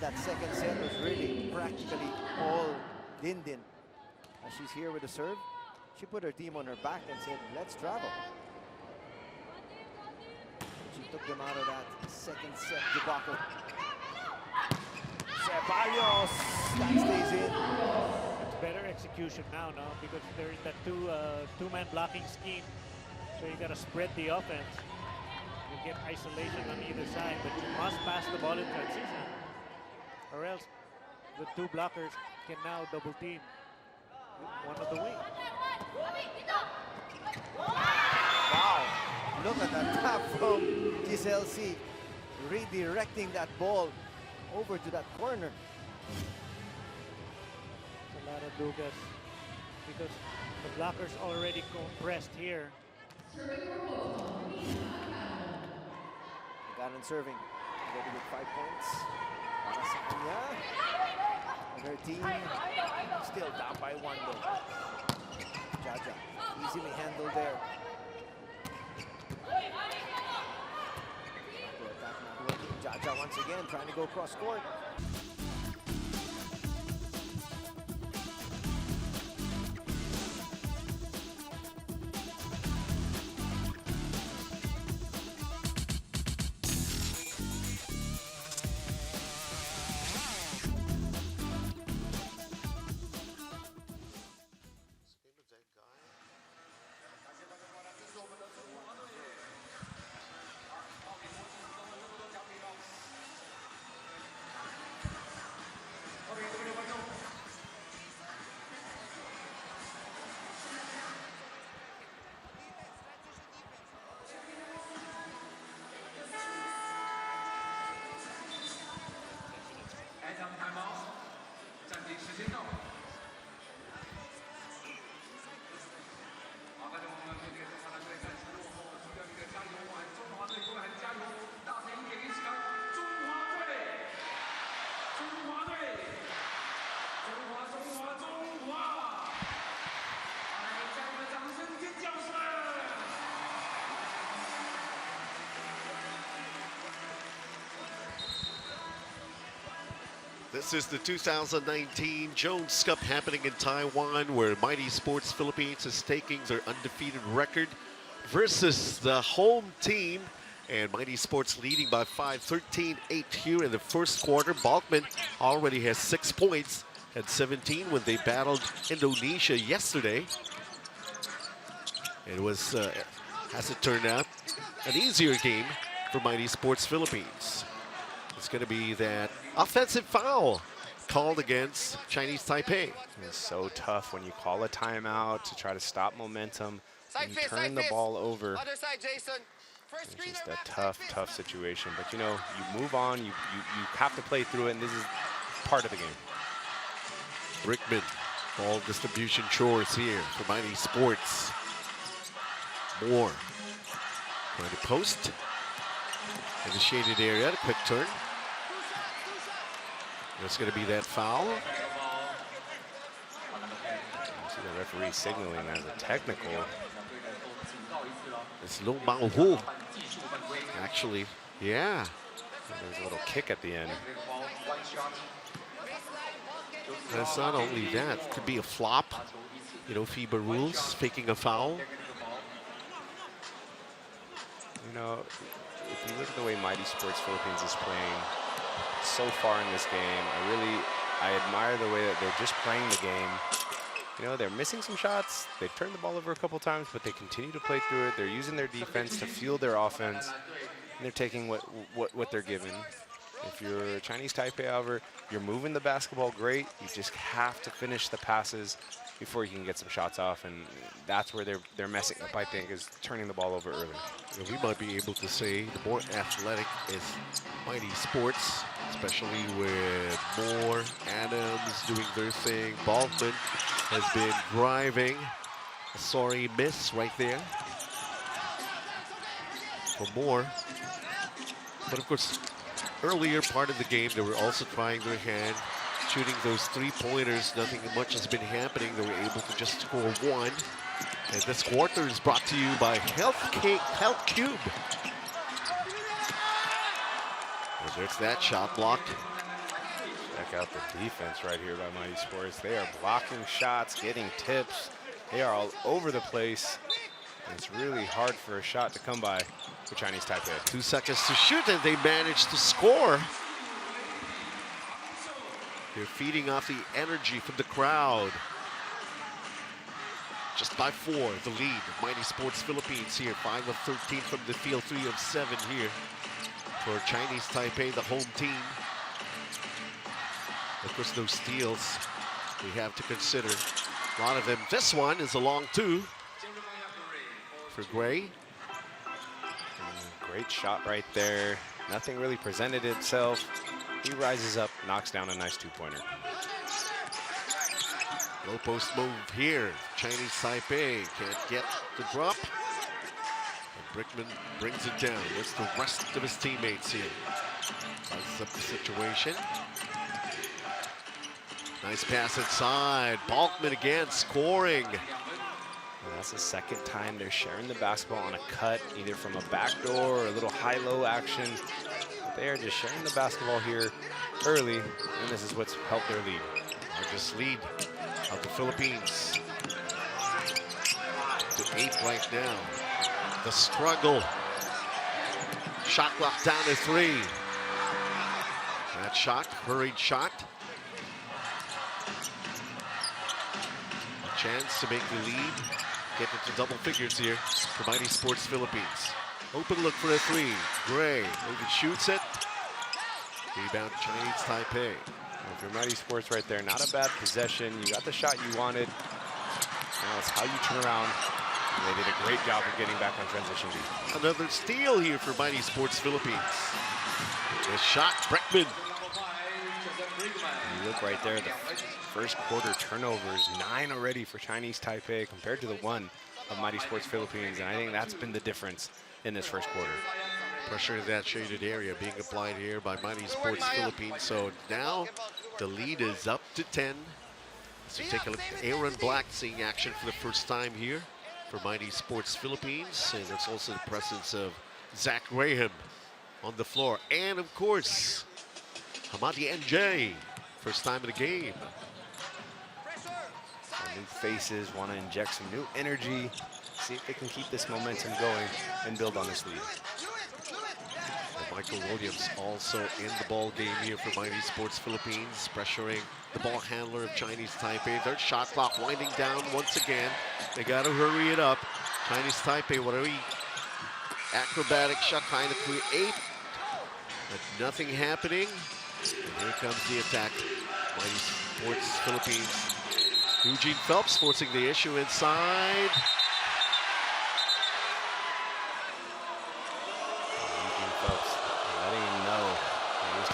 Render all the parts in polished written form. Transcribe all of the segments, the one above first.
That second set was really practically all Din. As she's here with the serve, she put her team on her back and said, let's travel. She took them out of that second set debacle. Ceballos, that stays in. It's better execution now, no? Because they're in that two-man blocking scheme. So you got to spread the offense. You get isolation on either side, but you must pass the ball in transition, or else the two blockers can now double team one of the wing. Wow, look at that tap from Giselle C. Redirecting that ball over to that corner. It's a lot of Dugas because the blockers already compressed here. Ganon serving, ready with 5 points. Para sa kanya. And her team still down by 1 though. Jaja, easily handled there. Attack not working. Jaja once again trying to go cross court. This is the 2019 Jones Cup happening in Taiwan, where Mighty Sports Philippines is taking their undefeated record versus the home team. And Mighty Sports leading by 5, 13-8 here in the first quarter. Balkman already has 6 points, had 17 when they battled Indonesia yesterday. It was, as it turned out, an easier game for Mighty Sports Philippines. It's going to be that offensive foul called against Chinese Taipei. It's so tough when you call a timeout to try to stop momentum and you turn the ball over. Other side, Jason. It's just a tough situation. But you know, you move on, you have to play through it, and this is part of the game. Rickman, ball distribution chores here for Mighty Sports. Moore trying to post in the shaded area, a quick turn. That's going to be that foul. You see the referee signaling as a technical. It's Lu Maohu. Actually, yeah. There's a little kick at the end. That's not only that, it could be a flop. You know, FIBA rules, faking a foul. You know, if you look at the way Mighty Sports Philippines is playing so far in this game, I admire the way that they're just playing the game. You know, they're missing some shots. They've turned the ball over a couple times, but they continue to play through it. They're using their defense to fuel their offense, and they're taking what they're given. If you're Chinese Taipei, however, you're moving the basketball great. You just have to finish the passes before you can get some shots off, and that's where they're messing up, I think, is turning the ball over early. And we might be able to say the more athletic is Mighty Sports, especially with Moore, Adams doing their thing. Balkman has been driving. A sorry miss right there for Moore. But of course, earlier part of the game, they were also trying their hand, shooting those 3-pointers. Nothing much has been happening. They were able to just score 1. And this quarter is brought to you by Health Cube. There's that shot blocked. Check out the defense right here by Mighty Sports. They are blocking shots, getting tips. They are all over the place. And it's really hard for a shot to come by for Chinese Taipei. 2 seconds to shoot, and they managed to score. They're feeding off the energy from the crowd. Just by 4, the lead. Mighty Sports Philippines here, 5 of 13 from the field, 3 of 7 here for Chinese Taipei, the home team. Of course, those steals we have to consider. A lot of them. This one is a long 2 for Gray. Great shot right there. Nothing really presented itself. He rises up, knocks down a nice 2-pointer. Low post move here. Chinese Taipei can't get the drop. And Brickman brings it down. What's the rest of his teammates here? Sizes up the situation. Nice pass inside. Balkman again scoring. And that's the second time they're sharing the basketball on a cut, either from a backdoor or a little high-low action. But they are just sharing the basketball here early, and this is what's helped their lead. Largest lead of the Philippines to 8 right now. The struggle. Shot clock down to 3. That shot, hurried shot. A chance to make the lead, get into double figures here for Mighty Sports Philippines. Open look for a 3. Gray, Logan shoots it. Rebound Chinese Taipei. Well, if you're Mighty Sports right there, not a bad possession. You got the shot you wanted. Now it's how you turn around. And they did a great job of getting back on transition D. Another steal here for Mighty Sports Philippines. The shot, Breckman. You look right there, the first quarter turnovers, 9 already for Chinese Taipei compared to the 1 of Mighty Sports Philippines. And I think that's been the difference in this first quarter. Pressure in that shaded area being applied here by Mighty Sports Philippines. So now the lead is up to 10. So take a look at Aaron Black seeing action for the first time here for Mighty Sports Philippines. And there's also the presence of Zach Graham on the floor. And of course, Hamadi NJ, first time in the game. Some new faces, want to inject some new energy, see if they can keep this momentum going and build on this lead. Michael Williams also in the ball game here for Mighty Sports Philippines, pressuring the ball handler of Chinese Taipei. Their shot clock winding down once again. They got to hurry it up. Chinese Taipei, whatever acrobatic shot trying to create, but nothing happening. And here comes the attack. Mighty Sports Philippines. Eugene Phelps forcing the issue inside.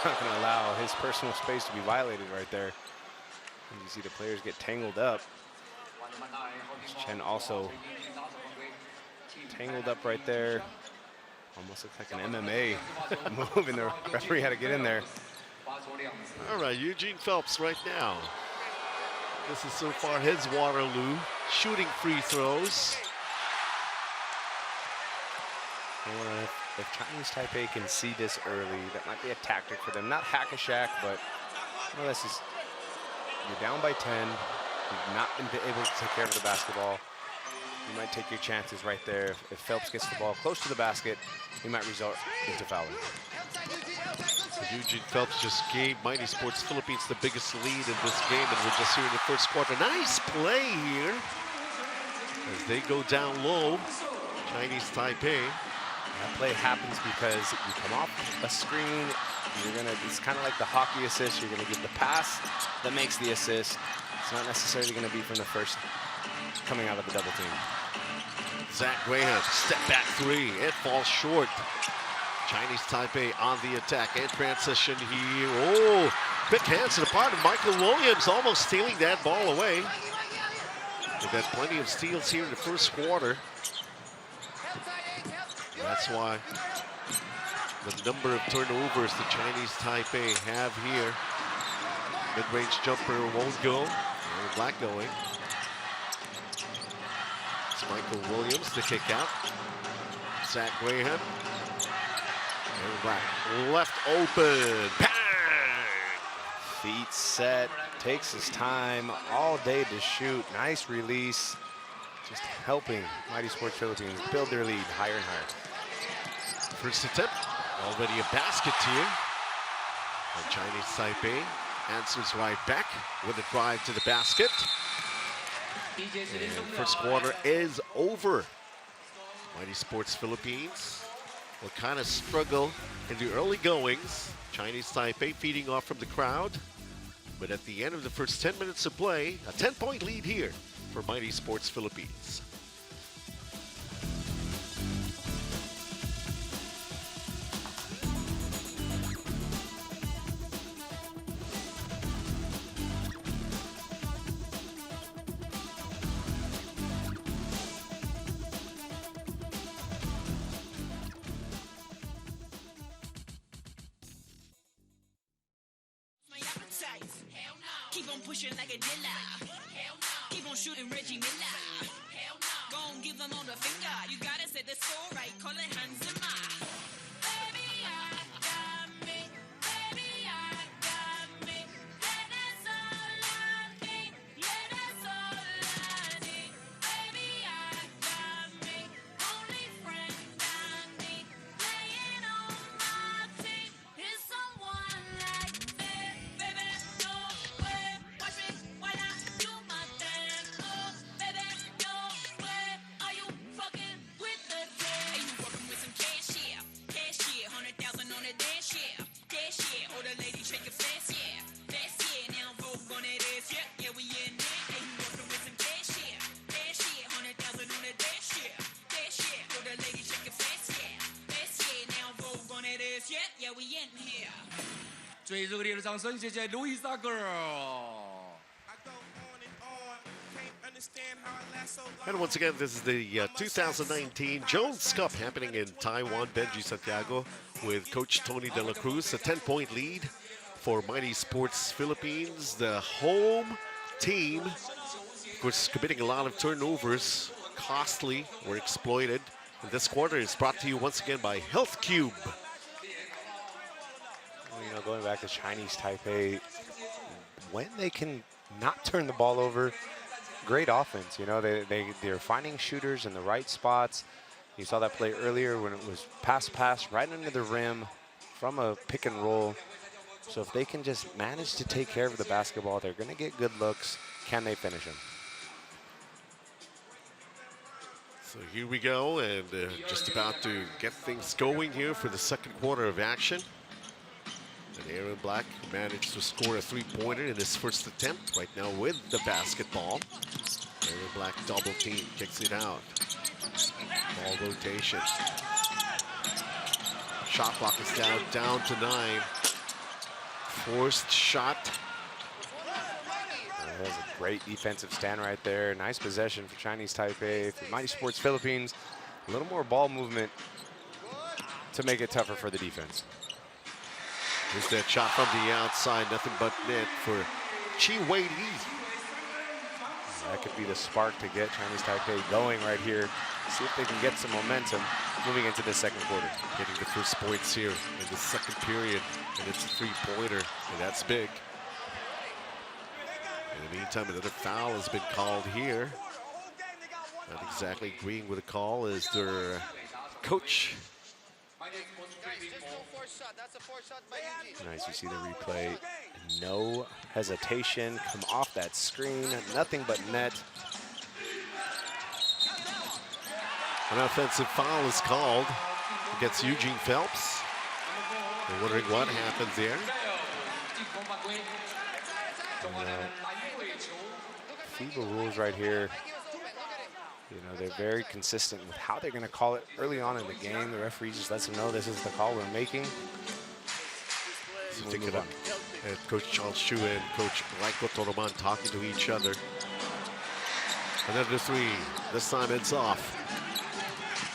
Not going to allow his personal space to be violated right there. And you see the players get tangled up. Chen also tangled up right there. Almost looks like an MMA move, and the referee had to get in there. All right, Eugene Phelps right now. This is so far his Waterloo, shooting free throws. If Chinese Taipei can see this early, that might be a tactic for them. Not hack a shack, but this is, you're down by 10. You've not been able to take care of the basketball. You might take your chances right there. If Phelps gets the ball close to the basket, he might result into fouling. So Eugene Phelps just gave Mighty Sports Philippines the biggest lead in this game, and we're just here in the first quarter. Nice play here as they go down low. Chinese Taipei. That play happens because you come off a screen, it's kind of like the hockey assist. You're gonna give the pass that makes the assist. It's not necessarily gonna be from the first coming out of the double team. Zach Graham, step back 3, it falls short. Chinese Taipei on the attack and transition here. Oh, quick hands to the part of Michael Williams, almost stealing that ball away. They've had plenty of steals here in the first quarter. That's why the number of turnovers the Chinese Taipei have here. Mid-range jumper won't go. Aaron Black going. It's Michael Williams to kick out. Zach Graham. Aaron Black left open. Bang! feet set, takes his time all day to shoot. Nice release. Just helping Mighty Sports Philippines build their lead higher and higher. First attempt, already a basket here. And Chinese Taipei answers right back with a drive to the basket. And first quarter is over. Mighty Sports Philippines will kind of struggle in the early goings. Chinese Taipei feeding off from the crowd. But at the end of the first 10 minutes of play, a 10-point lead here for Mighty Sports Philippines. Keep on pushing like a dealer. Keep on shooting Reggie Miller. Gon' give them all the finger. You gotta set the score right. Call it Hans Zimmer. Baby, I got me. Baby, I got me. Yeah, that's all I need. Yeah, that's all I need. Baby, I got me. Only friend I need. Playing on my team is someone like me. Baby, no way. Watch me while I do my thing. Oh, baby, no way. Are you fucking with the team? Hey, you working with some cash, yeah. Cash, yeah. 100,000 on the dash, yeah. Dash, yeah. Or the lady shake it fast, yeah. Fast, yeah. Now vote on it is, yeah. Yeah, we in it. Hey, you working with some cash, yeah. Cash, yeah. 100,000 on the dash, yeah. Dash, yeah. Or the lady shake it fast, yeah. Fast, yeah. Now vote on it is, yeah. Yeah, we in here. 最热烈的掌声，谢谢 Louisa Girl。 And once again, this is the 2019 Jones Cup happening in Taiwan. Benji Santiago with Coach Tony De La Cruz. A 10-point lead for Mighty Sports Philippines. The home team, of course, committing a lot of turnovers. Costly, were exploited. And this quarter is brought to you once again by Health Cube. Well, you know, going back to Chinese Taipei, when they can not turn the ball over, great offense. You know, they're finding shooters in the right spots. You saw that play earlier when it was pass right under the rim from a pick and roll. So if they can just manage to take care of the basketball, they're going to get good looks. Can they finish them? So here we go, and just about to get things going here for the second quarter of action. And Aaron Black managed to score a three-pointer in his first attempt right now with the basketball. Aaron Black double team, kicks it out. Ball rotation. Shot clock is down to 9. Forced shot. That was a great defensive stand right there. Nice possession for Chinese Taipei. For Mighty Sports Philippines, a little more ball movement to make it tougher for the defense. Here's that shot from the outside, nothing but net for Chi Wei Li. That could be the spark to get Chinese Taipei going right here. See if they can get some momentum moving into the second quarter. Getting the first points here in the second period, and it's a three-pointer, and that's big. In the meantime, another foul has been called here. Not exactly agreeing with the call is their coach. Nice, you see the replay. No hesitation, come off that screen, nothing but net. An offensive foul is called against Eugene Phelps. They're wondering what happened there. FIBA rules right here. You know, they're very consistent with how they're going to call it early on in the game. The referee just lets them know this is the call we're making. So take it up. And Coach Charles Chu and Coach Raiko Toroman talking to each other. Another three. This time it's off.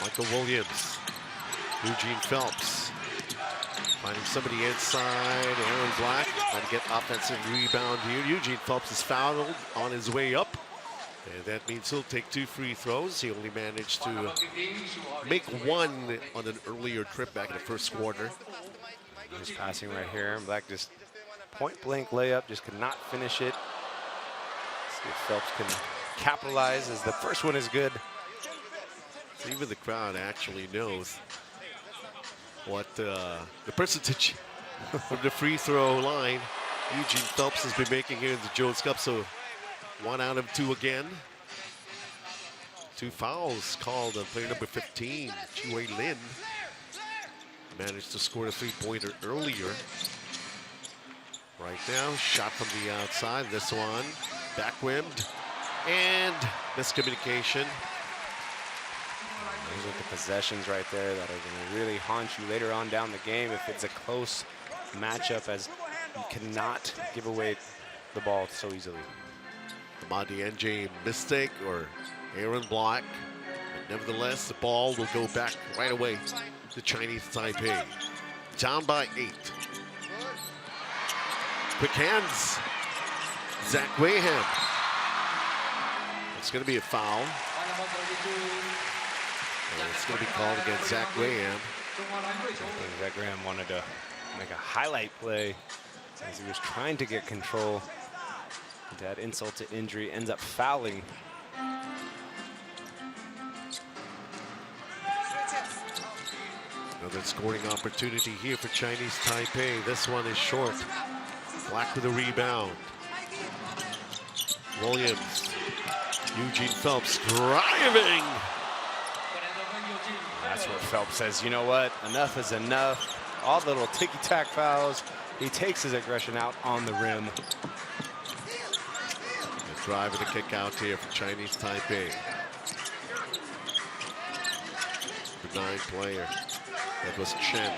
Michael Williams. Eugene Phelps. Finding somebody inside. Aaron Black trying to get offensive rebound here. Eugene Phelps is fouled on his way up. And that means he'll take 2 free throws. He only managed to make one on an earlier trip back in the first quarter. Just passing right here. And Black just point blank layup, just could not finish it. See if Phelps can capitalize as the first one is good. So even the crowd actually knows what the percentage from the free throw line Eugene Phelps has been making here in the Jones Cup. So 1 out of 2 again. 2 fouls called on player number 15, Chi-Wei Lin. Managed to score a 3-pointer earlier. Right now, shot from the outside. This one, back rimmed, and miscommunication. Those are the possessions right there that are going to really haunt you later on down the game if it's a close matchup, as you cannot give away the ball so easily. Hamadi NJ mistake or Aaron block. But nevertheless, the ball will go back right away to Chinese Taipei. Down by 8. Quick hands. Zach Wayham. It's going to be a foul. And it's going to be called against Zach Wayham. I think Zach Graham wanted to make a highlight play as he was trying to get control. To add insult to injury, ends up fouling. Another scoring opportunity here for Chinese Taipei. This one is short. Black with a rebound. Williams. Eugene Phelps driving. That's where Phelps says, you know what, enough is enough. All the little ticky-tack fouls. He takes his aggression out on the rim. The drive and the kick out here for Chinese Taipei. The 9 player. That was Chen.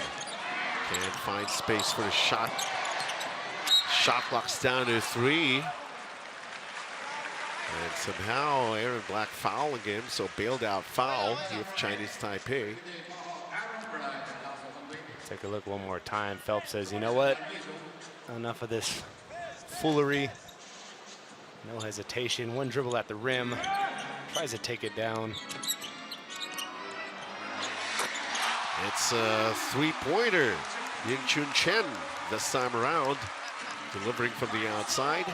Can't find space for the shot. Shot clock's down to 3. And somehow Aaron Black fouling him, so bailed out foul here for Chinese Taipei. Take a look one more time. Phelps says, you know what? Enough of this foolery. No hesitation. One dribble at the rim. Tries to take it down. It's a 3-pointer. Ying Chun Chen this time around, delivering from the outside.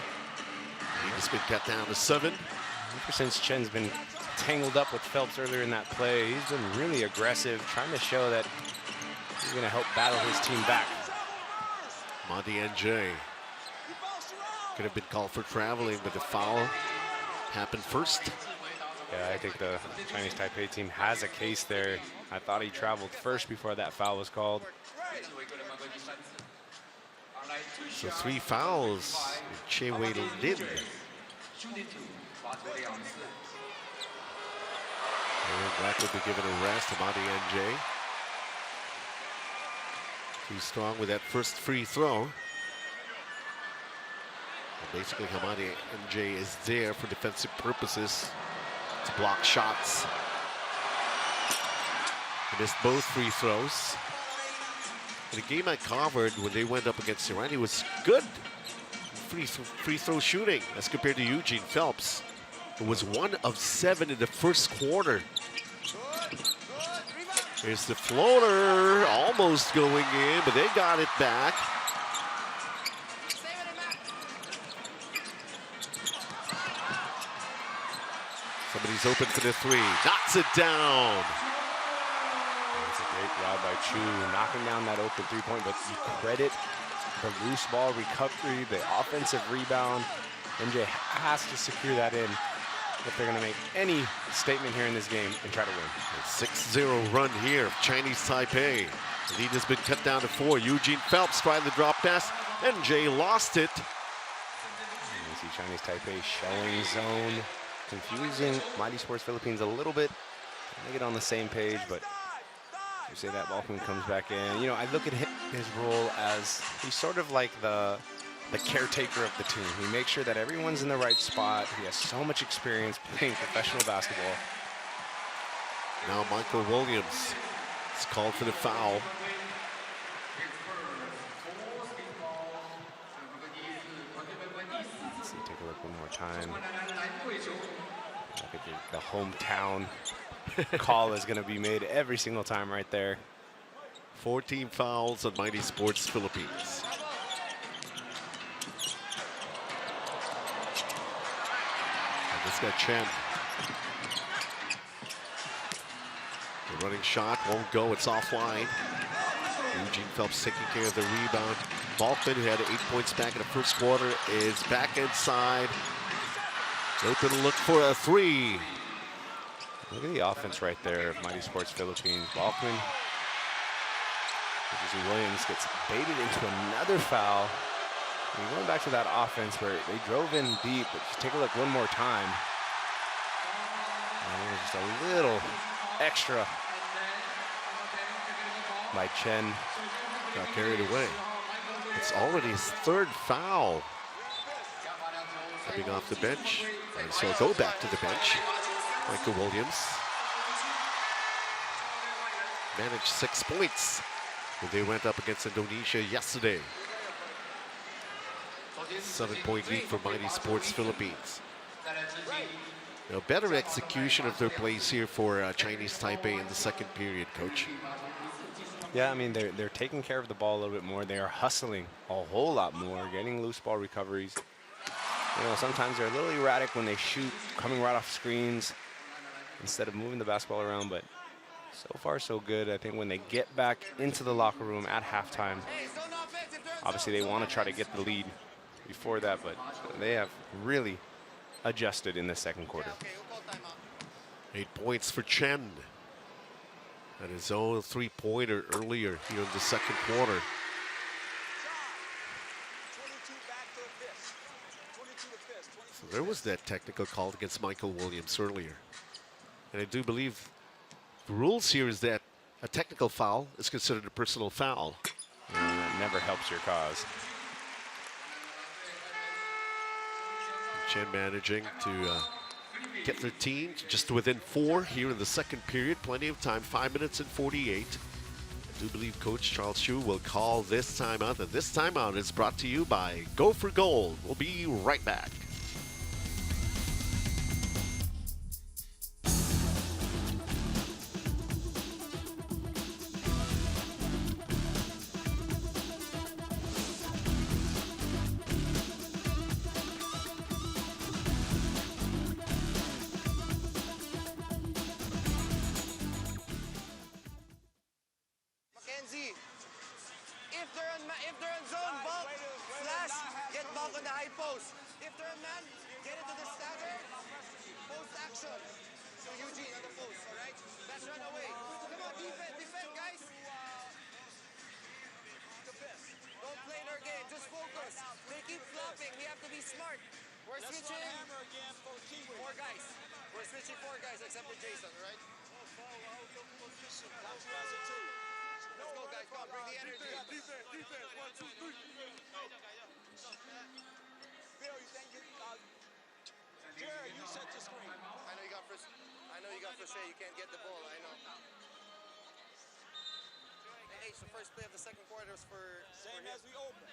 He's been cut down to 7. Ever since Chen's been tangled up with Phelps earlier in that play, he's been really aggressive, trying to show that he's going to help battle his team back. Monty NJ could have been called for traveling, but the foul happened first. Yeah, I think the Chinese Taipei team has a case there. I thought he traveled first before that foul was called. So 3 fouls. Chi-Wei Lin. Aaron Black will be given a rest. Hamadi NJ. Too strong with that first free throw. And basically, Hamadi NJ is there for defensive purposes to block shots. He missed both free throws. In the game I covered when they went up against Iran, he was good free throw shooting as compared to Eugene Phelps, who was 1 of 7 in the first quarter. Here's the floater, almost going in, but they got it back. Somebody's open for the 3, knocks it down. It's a great job by Chu, knocking down that open 3-point, but you credit the loose ball recovery, the offensive rebound. MJ has to secure that in if they're going to make any statement here in this game and try to win. A 6-0 run here of Chinese Taipei. The lead has been cut down to 4. Eugene Phelps tried the drop pass. MJ lost it. And you see Chinese Taipei showing zone, confusing Mighty Sports Philippines a little bit. They get on the same page, but you say that Balkman comes back in. You know, I look at his role as he's sort of like the caretaker of the team. He makes sure that everyone's in the right spot. He has so much experience playing professional basketball. Now Michael Williams is called for the foul. Let's see, take a look one more time. I think the hometown call is going to be made every single time right there. 14 fouls on Mighty Sports Philippines. He's got Chen. The running shot won't go. It's offline. Eugene Phelps taking care of the rebound. Balkman, who had 8 points back in the first quarter, is back inside. Open look for a three. Look at the offense right there of Mighty Sports Philippines. Balkman. Williams gets baited into another foul. And going back to that offense where they drove in deep, but just take a look one more time. And there's just a little extra by Chen. Got carried away. It's already his third foul. Coming off the bench. And so go back to the bench. Michael Williams managed 6 points when they went up against Indonesia yesterday. 7-point lead for Mighty Sports Philippines. Now, better execution of their plays here for Chinese Taipei in the second period, Coach. Yeah, I mean, they're taking care of the ball a little bit more. They are hustling a whole lot more, getting loose ball recoveries. You know, sometimes they're a little erratic when they shoot, coming right off screens instead of moving the basketball around, but so far so good. I think when they get back into the locker room at halftime, obviously they want to try to get the lead before that, but they have really adjusted in the second quarter. 8 points for Chen. And his own three-pointer earlier here in the second quarter. So there was that technical call against Michael Williams earlier. And I do believe the rules here is that a technical foul is considered a personal foul. That never helps your cause. Chen managing to get their team just within 4 here in the second period. Plenty of time, 5 minutes and 48. I do believe Coach Charles Chu will call this timeout. And this timeout is brought to you by Go for Gold. We'll be right back. If they're in zone, bump, flash, get ball on the high post. If they're in man, get into the stagger, post action. So Eugene on the post, all right? Let's run away. Come on, defend, guys. Don't play their game, just focus. They keep flopping, we have to be smart. We're switching. 4 guys. We're switching 4 guys except for Jason, all right? Let's go, guys. Come on, bring the energy. Defense. 1, 2, 3. Bill, you think you... Jared, you set the screen. I know you got frustrated. You can't get the ball. I know. Hey, the first play of the second quarter was for... Same as we open.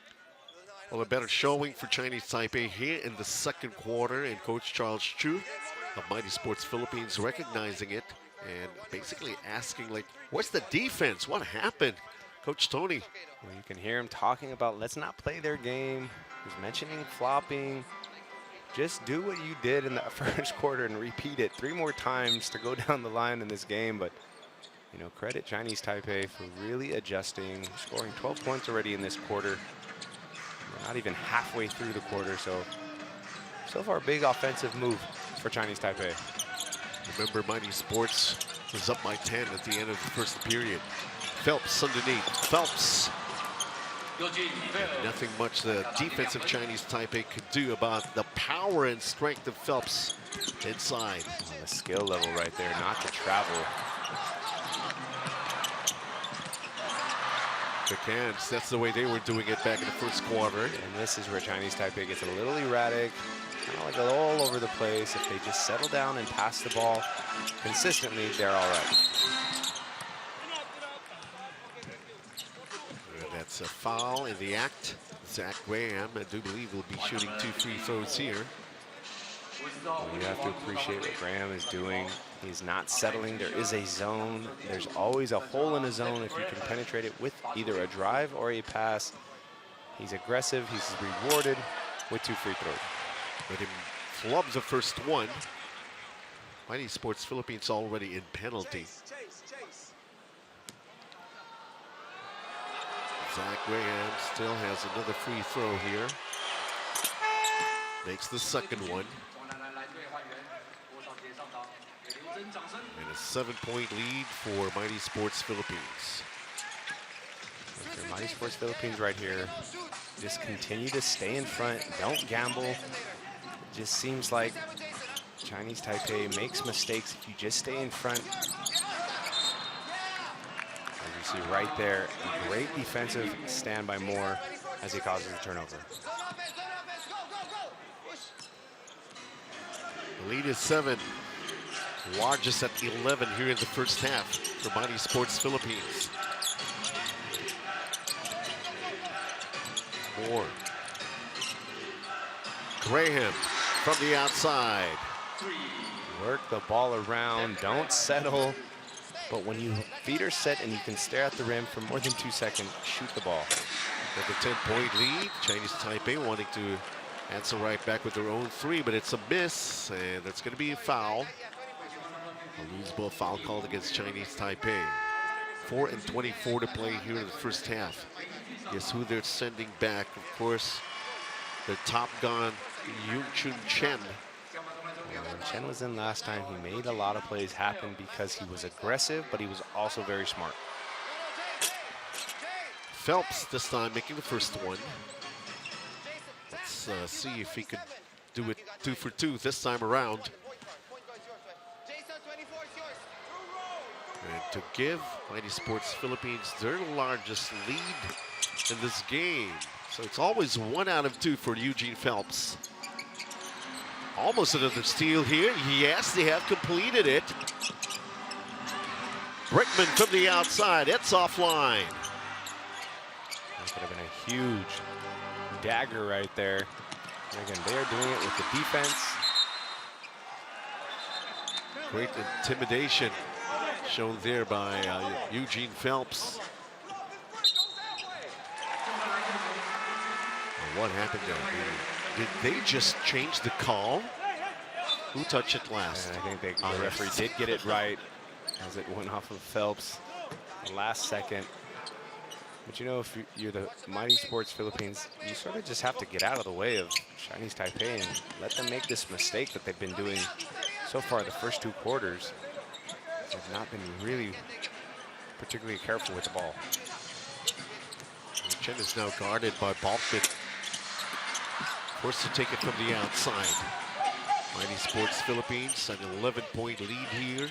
Well, a better showing for Chinese Taipei here in the second quarter, and Coach Charles Chu of Mighty Sports Philippines recognizing it and basically asking, like, what's the defense? What happened? Coach Tony. Well, you can hear him talking about let's not play their game. He's mentioning flopping. Just do what you did in the first quarter and repeat it 3 more times to go down the line in this game. But, you know, credit Chinese Taipei for really adjusting, scoring 12 points already in this quarter. We're not even halfway through the quarter, so far a big offensive move for Chinese Taipei. Remember, Mighty Sports was up by 10 at the end of the first period. Phelps underneath. Phelps. Nothing much the defense of Chinese Taipei could do about the power and strength of Phelps inside. Well, the skill level right there, not the travel. The Cans, that's the way they were doing it back in the first quarter. And this is where Chinese Taipei gets a little erratic, kind of like all over the place. If they just settle down and pass the ball consistently, they're all right. That's a foul in the act. Zach Graham, I do believe, will be shooting 2 free throws here. Well, you have to appreciate what Graham is doing. He's not settling. There is a zone. There's always a hole in a zone if you can penetrate it with either a drive or a pass. He's aggressive. He's rewarded with 2 free throws. Let him flubs the first one. Mighty Sports Philippines already in penalty. Zach Graham still has another free throw here. Makes the second one. And a 7-point lead for Mighty Sports Philippines. For Mighty Sports Philippines right here, just continue to stay in front. Don't gamble. It just seems like Chinese Taipei makes mistakes if you just stay in front. As you see right there, a great defensive stand by Moore as he causes a turnover. The lead is 7. Largest at 11 here in the first half for Mighty Sports Philippines. Moore. Graham from the outside. Work the ball around, don't settle. But when you feet are set and you can stare at the rim for more than 2 seconds, shoot the ball. With a 10-point lead, Chinese Taipei wanting to answer right back with their own 3, but it's a miss, and that's going to be a foul. A loose ball foul called against Chinese Taipei. 4:24 to play here in the first half. Guess who they're sending back? Of course, their top gun, Yoon-Chun Chen. When Chen was in last time, he made a lot of plays happen because he was aggressive, but he was also very smart. Phelps this time making the first one. Let's see if he could do it 2 for 2 this time around. And to give Mighty Sports Philippines their largest lead in this game. So it's always 1 out of 2 for Eugene Phelps. Almost another steal here. Yes, they have completed it. Brickman from the outside. It's offline. That could have been a huge dagger right there. And again, they are doing it with the defense. Great intimidation shown there by Eugene Phelps. And what happened there? Did they just change the call? Who touched it last? And I think the referee did get it right as it went off of Phelps the last second. But you know, if you're the Mighty Sports Philippines, you sort of just have to get out of the way of Chinese Taipei and let them make this mistake that they've been doing so far the first 2 quarters. They've not been really particularly careful with the ball. Chen is now guarded by Balkman. Forced to take it from the outside. Mighty Sports Philippines, an 11-point lead here.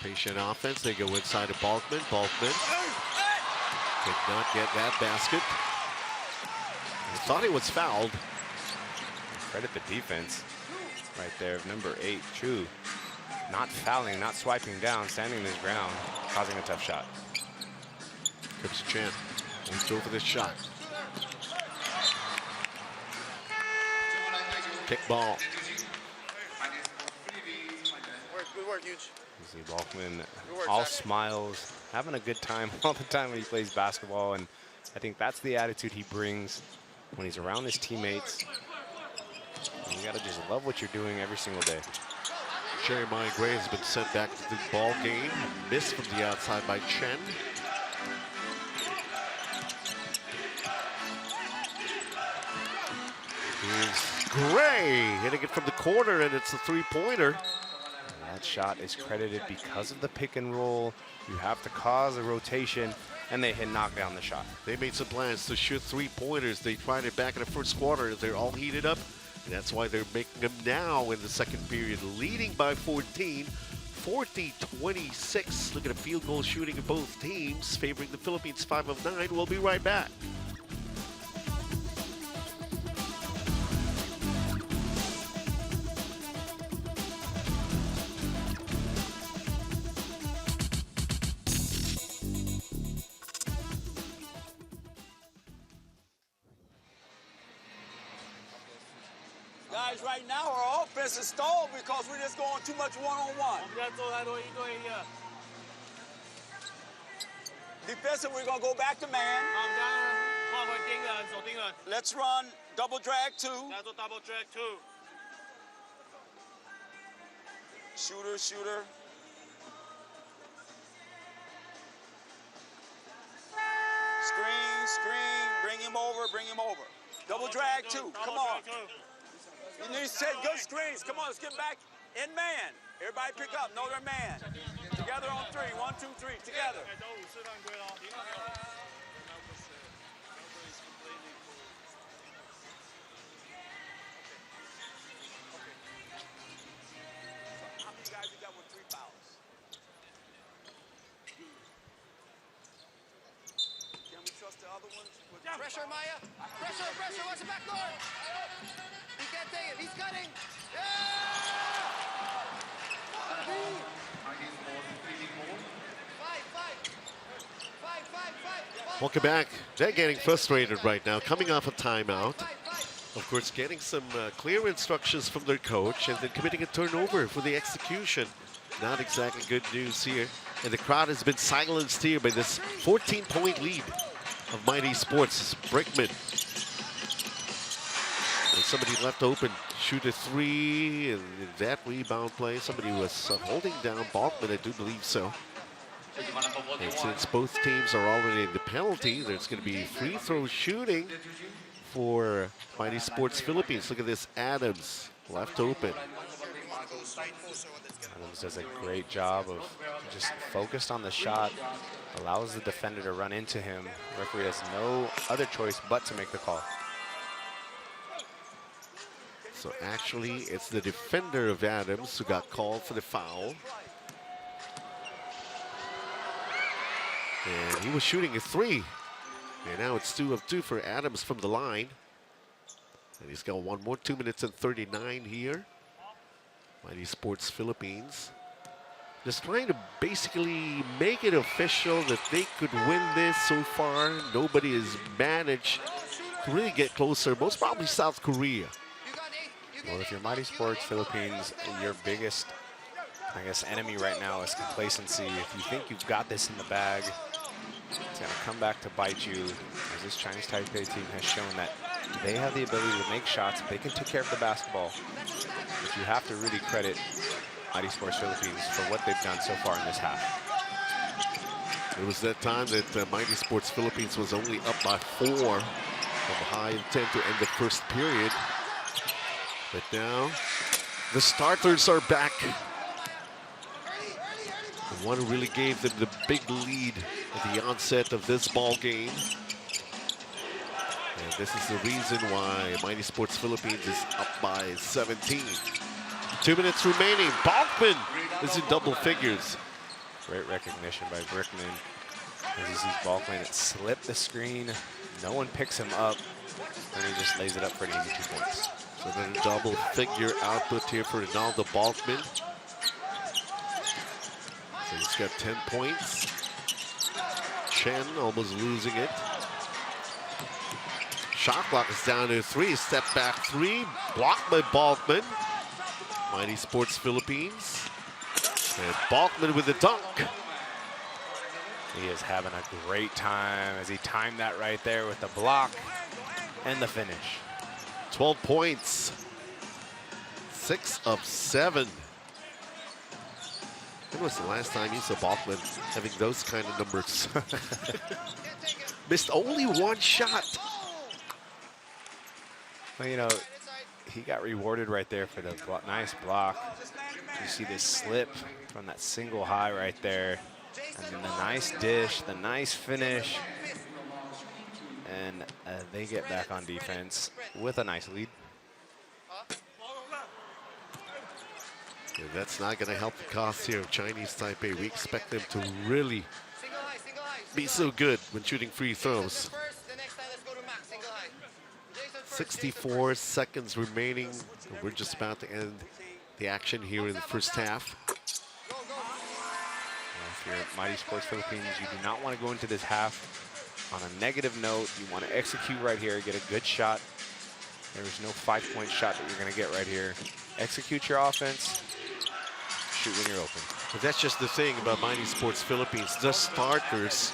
Patient offense, they go inside of Balkman. Balkman could not get that basket. I thought he was fouled. Credit the defense right there of number 8, Chu. Not fouling, not swiping down, standing his ground, causing a tough shot. Comes Chen. Won't go for this shot. Kick ball. Good work, Huge. You see Balkman all smiles, having a good time all the time when he plays basketball, and I think that's the attitude he brings when he's around his teammates. And you gotta just love what you're doing every single day. Jeremiah Gray has been sent back to the ball game. Missed from the outside by Chen. Here's Gray hitting it from the corner, and it's a 3-pointer. That shot is credited because of the pick and roll. You have to cause a rotation, and they knock down the shot. They made some plans to shoot 3-pointers. They tried it back in the first quarter. They're all heated up, and that's why they're making them now in the second period, leading by 14, 40-26. Look at the field goal shooting of both teams, favoring the Philippines 5 of 9. We'll be right back. Guys, right now our offense is stalled because we're just going too much one-on-one. Defensive, we're going to go back to man. Let's run double drag 2. Shooter, shooter. Screen, screen. Bring him over, bring him over. Double drag 2. Come on. You need to set good screens. Come on, let's get back in man. Everybody pick up. Know their man. Together on 3. 1, 2, 3. Together. How many guys you got with 3 fouls? Can we trust the other ones? Pressure, Maya. Pressure, pressure. Watch the back door. He can't take it. He's cutting. Welcome back. They're getting frustrated right now, coming off a timeout. Of course, getting some clear instructions from their coach and then committing a turnover for the execution. Not exactly good news here. And the crowd has been silenced here by this 14-point lead of Mighty Sports. Brickman. And somebody left open. Shoot a 3. And in that rebound play, somebody was holding down Balkman, I do believe so. And since both teams are already in the penalty, there's going to be free throw shooting for Mighty Sports Philippines. Look at this, Adams left open. Adams does a great job of just focused on the shot, allows the defender to run into him. The referee has no other choice but to make the call. So actually, it's the defender of Adams who got called for the foul. And he was shooting a 3. And now it's 2 of 2 for Adams from the line. And he's got one more, 2 minutes and 39 here. Mighty Sports Philippines. Just trying to basically make it official that they could win this so far. Nobody has managed to really get closer. Most probably South Korea. Well, if you're Mighty Sports Philippines, your biggest, I guess, enemy right now is complacency. If you think you've got this in the bag, it's going to come back to bite you, as this Chinese Taipei team has shown that they have the ability to make shots. They can take care of the basketball. But you have to really credit Mighty Sports Philippines for what they've done so far in this half. It was that time that Mighty Sports Philippines was only up by 4 from a high intent to end the first period. But now the starters are back. The one who really gave them the big lead at the onset of this ball game. And this is the reason why Mighty Sports Philippines is up by 17. 2 minutes remaining. Balkman is in double figures. Great recognition by Brickman. As he sees Balkman slip the screen. No one picks him up. And he just lays it up for an easy 2 points. So then a double figure output here for Ronaldo Balkman. So he's got 10 points. Chen almost losing it. Shot clock is down to 3. Step back 3. Blocked by Balkman. Mighty Sports Philippines. And Balkman with the dunk. He is having a great time as he timed that right there with the block and the finish. 12 points. 6 of 7. When was the last time you saw Balkman having those kind of numbers? Missed only 1 shot. Well, you know, he got rewarded right there for the nice block. You see this slip from that single high right there. And then the nice dish, the nice finish. And they get back on defense with a nice lead. Yeah, that's not going to help the cause here of Chinese Taipei. We expect them to really be so good when shooting free throws. 64 seconds remaining. We're just about to end the action here in the first half. If you're Mighty Sports Philippines, you do not want to go into this half on a negative note. You want to execute right here, get a good shot. There is no 5-point shot that you're going to get right here. Execute your offense, shoot when you're open. But that's just the thing about Mighty Sports Philippines. The starters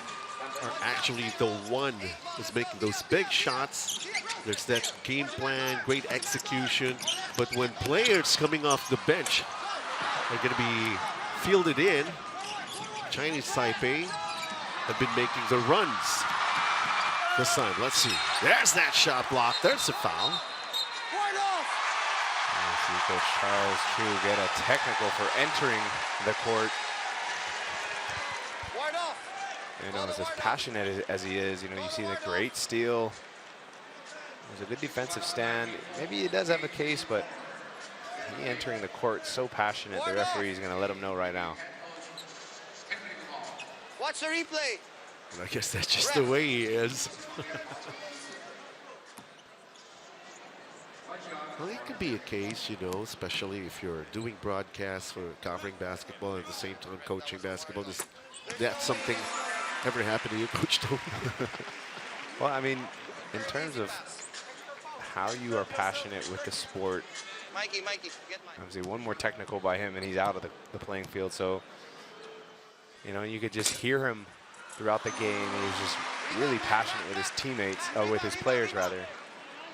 are actually the one who's making those big shots. There's that game plan, great execution. But when players coming off the bench are going to be fielded in, Chinese Taipei have been making the runs this time. Let's see. There's that shot block. There's a foul. See Coach Charles Chu get a technical for entering the court. You know, as passionate as he is, you know, you see the great steal. There's a good defensive stand. Maybe he does have a case, but he entering the court so passionate, the referee is going to let him know right now. Watch the replay. And I guess that's just the way he is. Well, it could be a case, you know, especially if you're doing broadcasts for covering basketball and at the same time coaching basketball. That's something ever happened to you, Coach Tony? Well, I mean, in terms of how you are passionate with the sport, Mikey, get Mike. obviously one more technical by him and he's out of the playing field. So, you know, you could just hear him throughout the game. He's just really passionate with his teammates, with his players rather,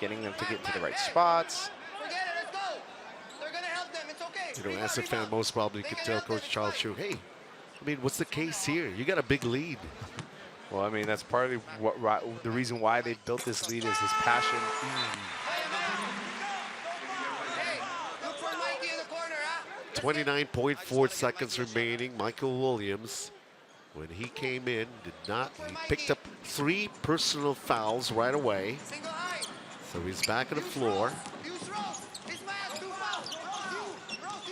getting them to get to the right spots. Forget it, let's go. They're gonna help them, it's okay. You know, as a fan, most probably could tell Coach Charles Chu, hey, I mean, what's the case here? You got a big lead. Well, I mean, that's partly the reason why they built this lead is his passion. Hey, look for Mikey in the corner, huh? 29.4 seconds remaining. Michael Williams, when he came in, he picked up 3 personal fouls right away. Single high. So he's back on the floor. Use Rose. This man has 2 fouls. Rose,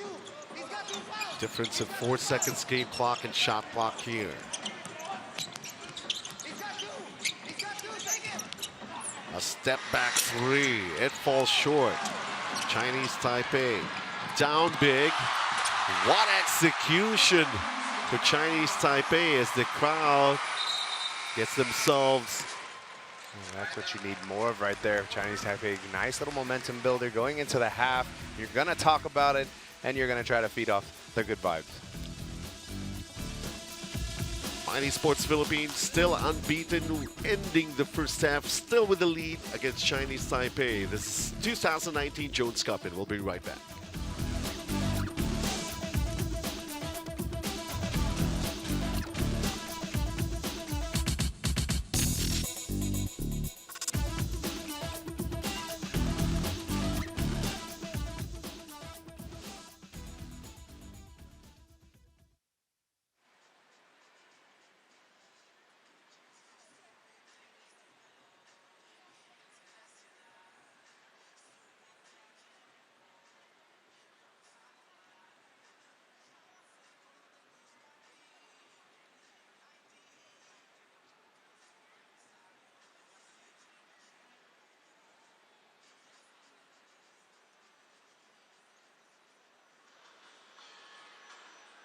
he's got 2 fouls. Difference of 4 seconds game clock and shot clock here. He's got 2. He's got 2. Take it. A step back 3. It falls short. Chinese Taipei down big. What execution for Chinese Taipei as the crowd gets themselves. And that's what you need more of right there, Chinese Taipei. Nice little momentum builder going into the half. You're going to talk about it, and you're going to try to feed off the good vibes. Mighty Sports Philippines still unbeaten, ending the first half, still with the lead against Chinese Taipei. This is 2019 Jones Cup, and we'll be right back.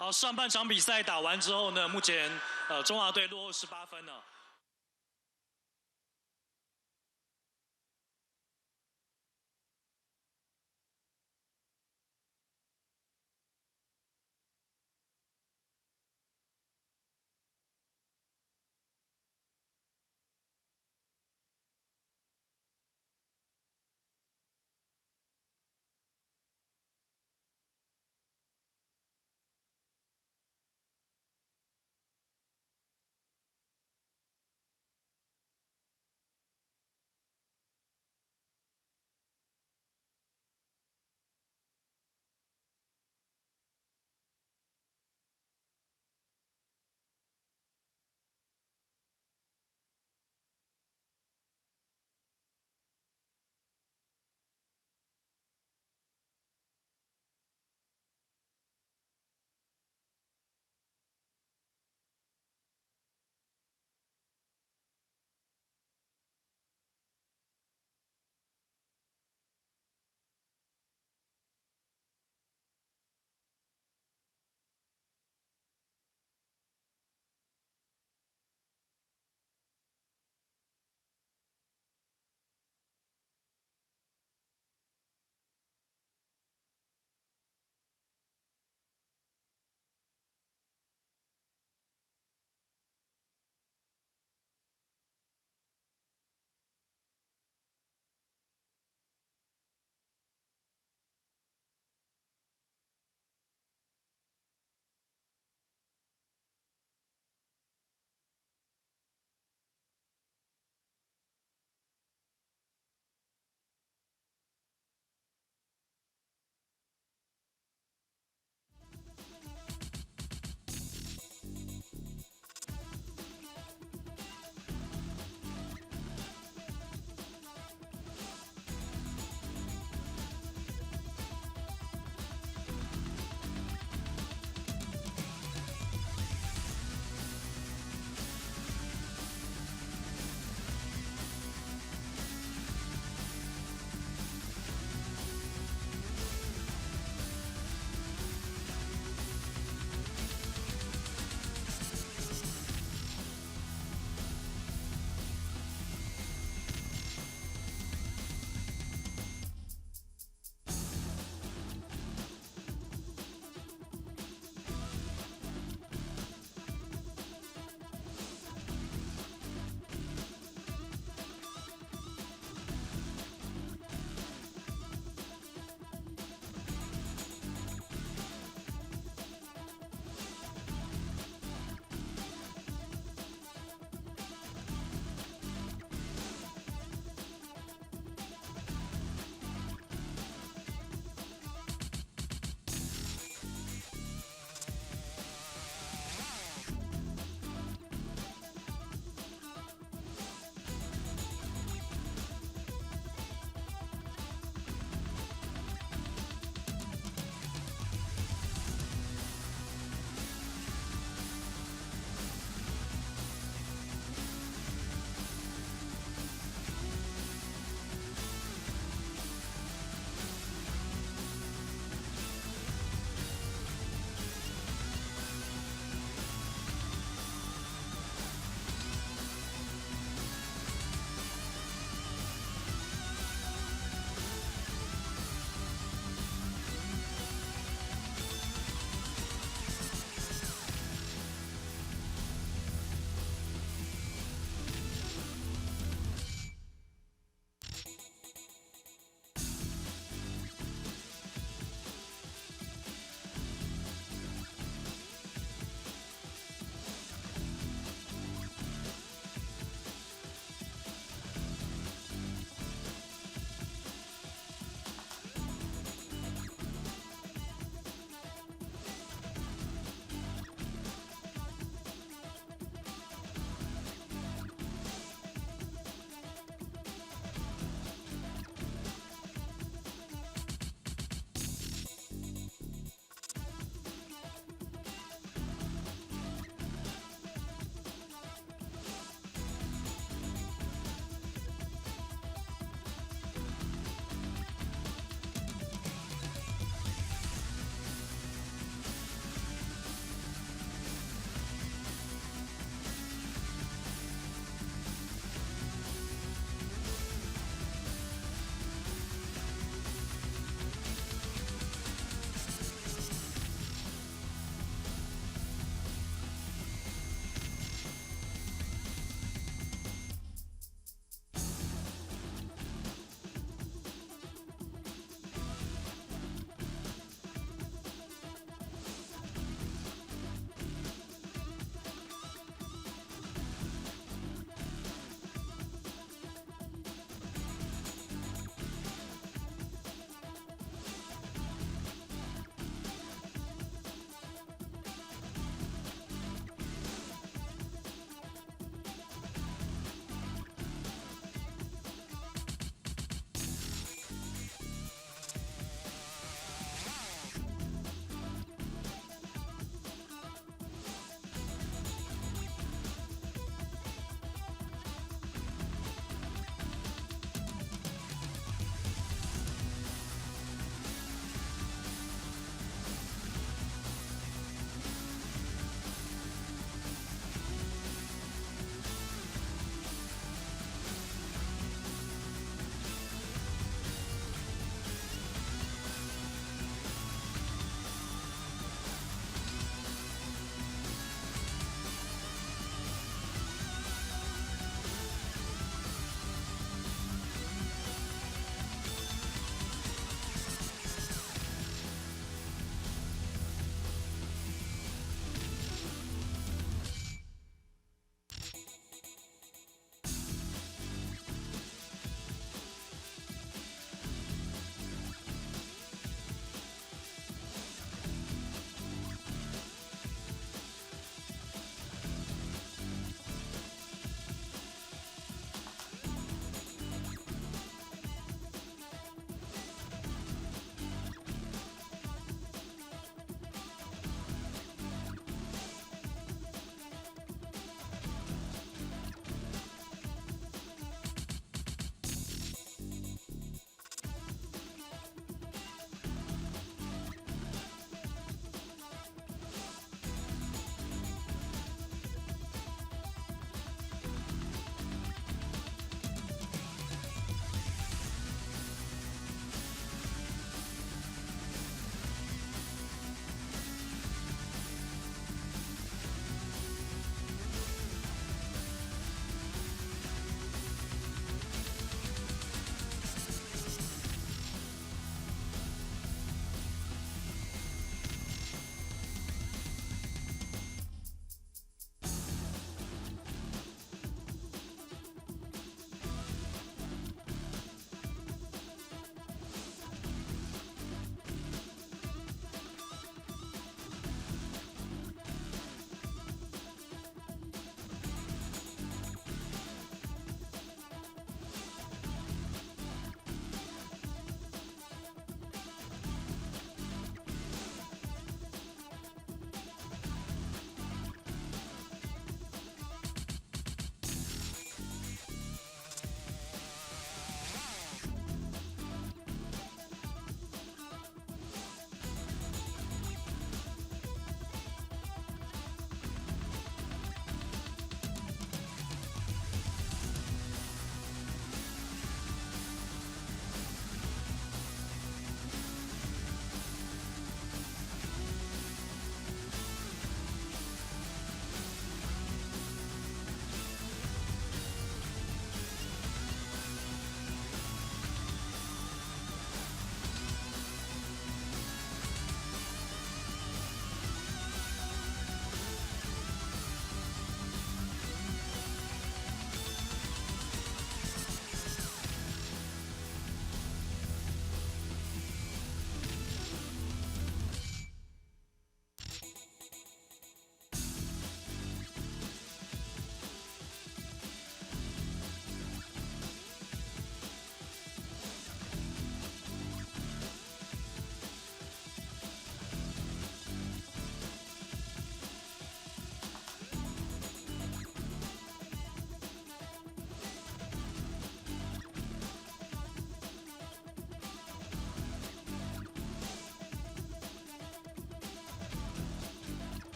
好，上半场比赛打完之后呢，目前中华队落后18分了。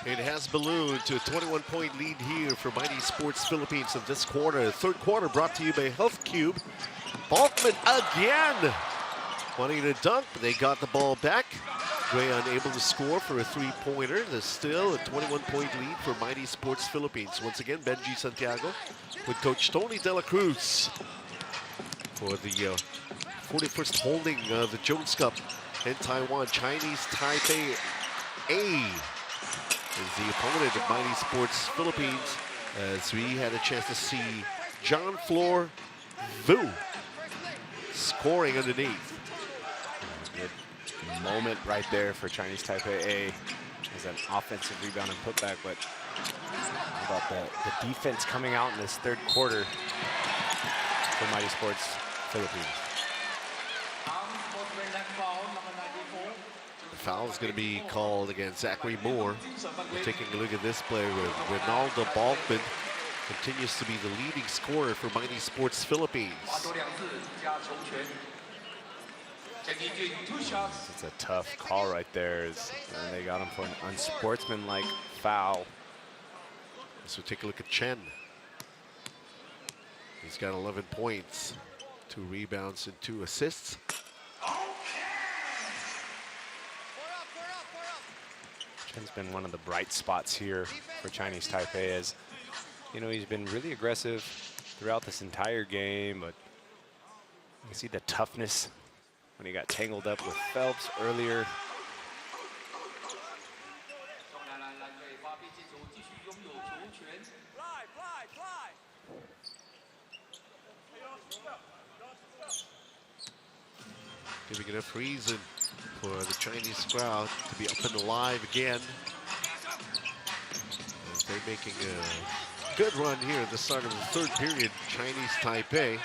It has ballooned to a 21-point lead here for Mighty Sports Philippines in this quarter. Third quarter brought to you by Health Cube. Balkman again wanting to dunk, but they got the ball back. Gray unable to score for a three-pointer. There's still a 21-point lead for Mighty Sports Philippines. Once again, Benji Santiago with Coach Tony De La Cruz for the 41st holding of the Jones Cup in Taiwan. Chinese Taipei A is the opponent of Mighty Sports Philippines, as we had a chance to see John Flor Vu scoring underneath. Good moment right there for Chinese Taipei A as an offensive rebound and putback, but how about the defense coming out in this third quarter for Mighty Sports Philippines. Foul is going to be called against Zachary Moore. We're taking a look at this play where Ronaldo Balkman continues to be the leading scorer for Mighty Sports Philippines. It's a tough call right there, and they got him for an unsportsmanlike foul. So take a look at Chen. He's got 11 points, 2 rebounds and 2 assists. Chen's been one of the bright spots here for Chinese Taipei, as you know, he's been really aggressive throughout this entire game, but you can see the toughness when he got tangled up with Phelps earlier. Giving enough reason for the Chinese crowd to be up and alive again. As they're making a good run here at the start of the third period, Chinese Taipei.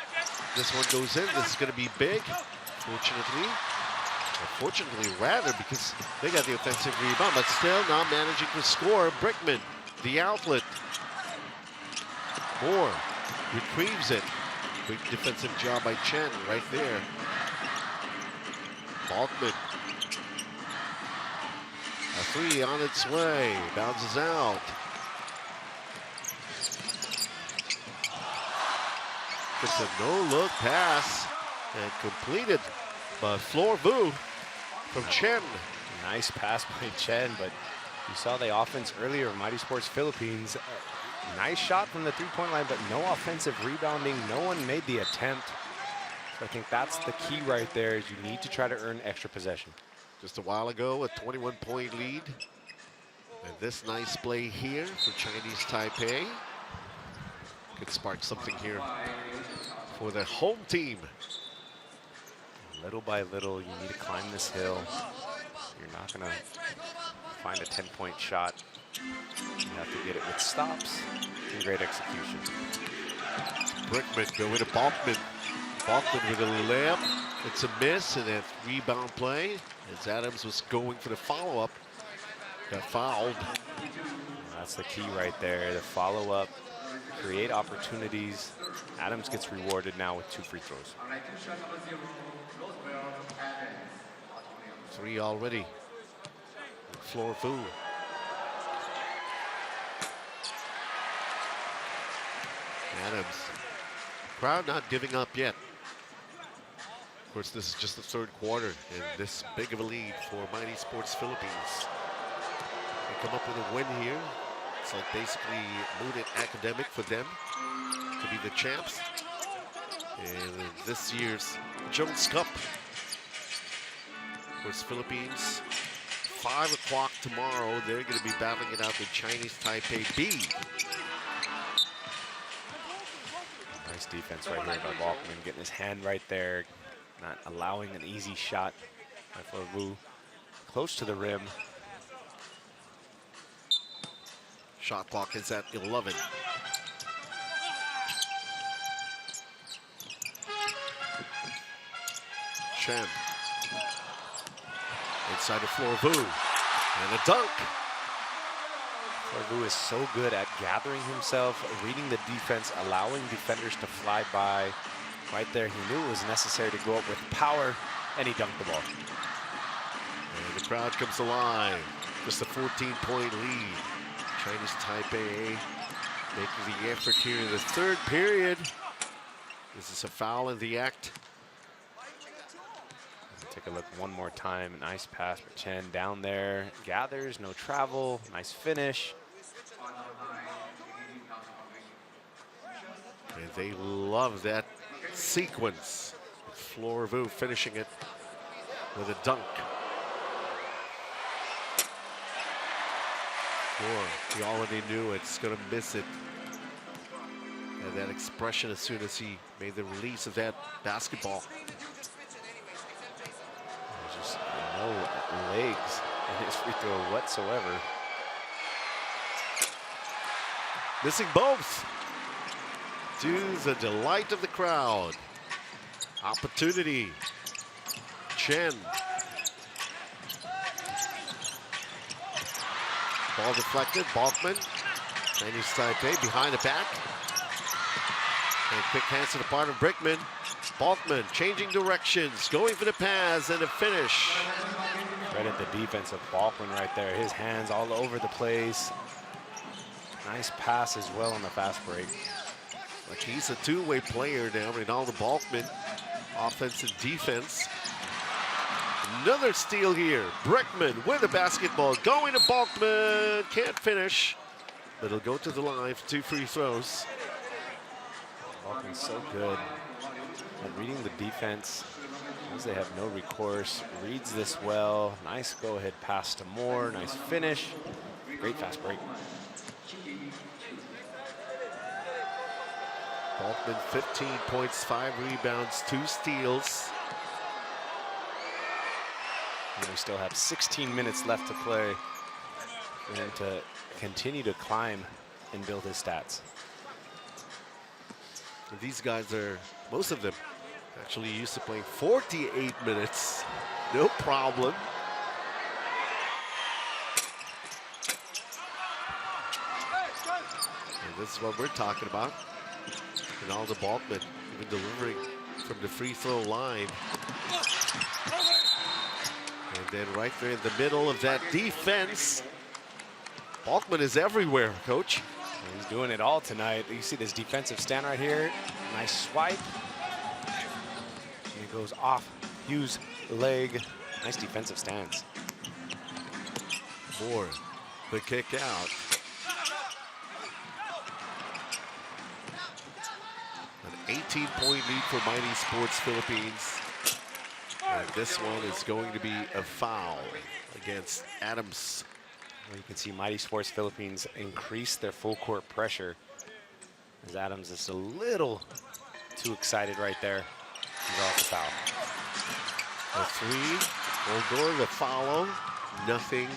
This one goes in. This is going to be big, fortunately. Or fortunately, rather, because they got the offensive rebound, but still not managing to score. Brickman, the outlet. Moore retrieves it. Great defensive job by Chen right there. Balkman. A three on its way. Bounces out. It's a no-look pass and completed by Flor Vu from Chen. Nice pass by Chen, but you saw the offense earlier of Mighty Sports Philippines. Nice shot from the three-point line, but no offensive rebounding. No one made the attempt. So I think that's the key right there, is you need to try to earn extra possession. Just a while ago, a 21-point lead. And this nice play here for Chinese Taipei could spark something here for the home team. Little by little, you need to climb this hill. You're not going to find a 10-point shot. You have to get it with stops and great execution. Brickman going to Balkman. Balkman with a layup. It's a miss, and a rebound play as Adams was going for the follow-up. Got fouled. That's the key right there, the follow-up, create opportunities. Adams gets rewarded now with 2 free throws. 3 already. Flor Vu. Adams. Crowd not giving up yet. Of course, this is just the third quarter, and this big of a lead for Mighty Sports Philippines. They come up with a win here. It's like basically moot academic for them to be the champs. And this year's Jones Cup. Of course, Philippines, 5 o'clock tomorrow. They're going to be battling it out with Chinese Taipei B. Nice defense right here by Balkman, getting his hand right there, not allowing an easy shot by Flor Vu. Close to the rim. Shot clock is at 11. Chen. Inside the floor, Vu. And a dunk. Vu is so good at gathering himself, reading the defense, allowing defenders to fly by. Right there, he knew it was necessary to go up with power, and he dunked the ball. And the crowd comes alive. Just a 14-point lead. Chinese Taipei making the effort here in the third period. This is a foul in the act. Take a look one more time. Nice pass for Chen down there. Gathers, no travel. Nice finish. And they love that sequence. Flor Vu finishing it with a dunk. He already knew it's going to miss it. And that expression as soon as he made the release of that basketball. There's just no legs in his free throw whatsoever. Missing both. To the delight of the crowd. Opportunity. Chen. Ball deflected. Balkman. Chinese Taipei behind the back. And quick hands to the part of Brickman. Balkman changing directions, going for the pass and a finish. Credit the defense of Balkman right there. His hands all over the place. Nice pass as well on the fast break. Like he's a two-way player now. Ronaldo Balkman, offense and defense. Another steal here. Brickman with the basketball, going to Balkman. Can't finish, but it'll go to the line for 2 free throws. Balkman's so good at reading the defense. As they have no recourse, reads this well. Nice go-ahead pass to Moore. Nice finish. Great fast break. Balkman 15 points, 5 rebounds, 2 steals. And we still have 16 minutes left to play for him to continue to climb and build his stats. These guys are, most of them, actually used to playing 48 minutes. No problem. And this is what we're talking about. Ronaldo Balkman even delivering from the free throw line. And then right there in the middle of that defense, Balkman is everywhere, Coach. He's doing it all tonight. You see this defensive stand right here. Nice swipe. And it goes off Hughes' leg. Nice defensive stance. Moore, the kick out. An 18-point lead for Mighty Sports Philippines. And this one is going to be a foul against Adams. Well, you can see Mighty Sports Philippines increase their full court pressure as Adams is a little too excited right there. He's off the foul. A 3, Oldor to follow, nothing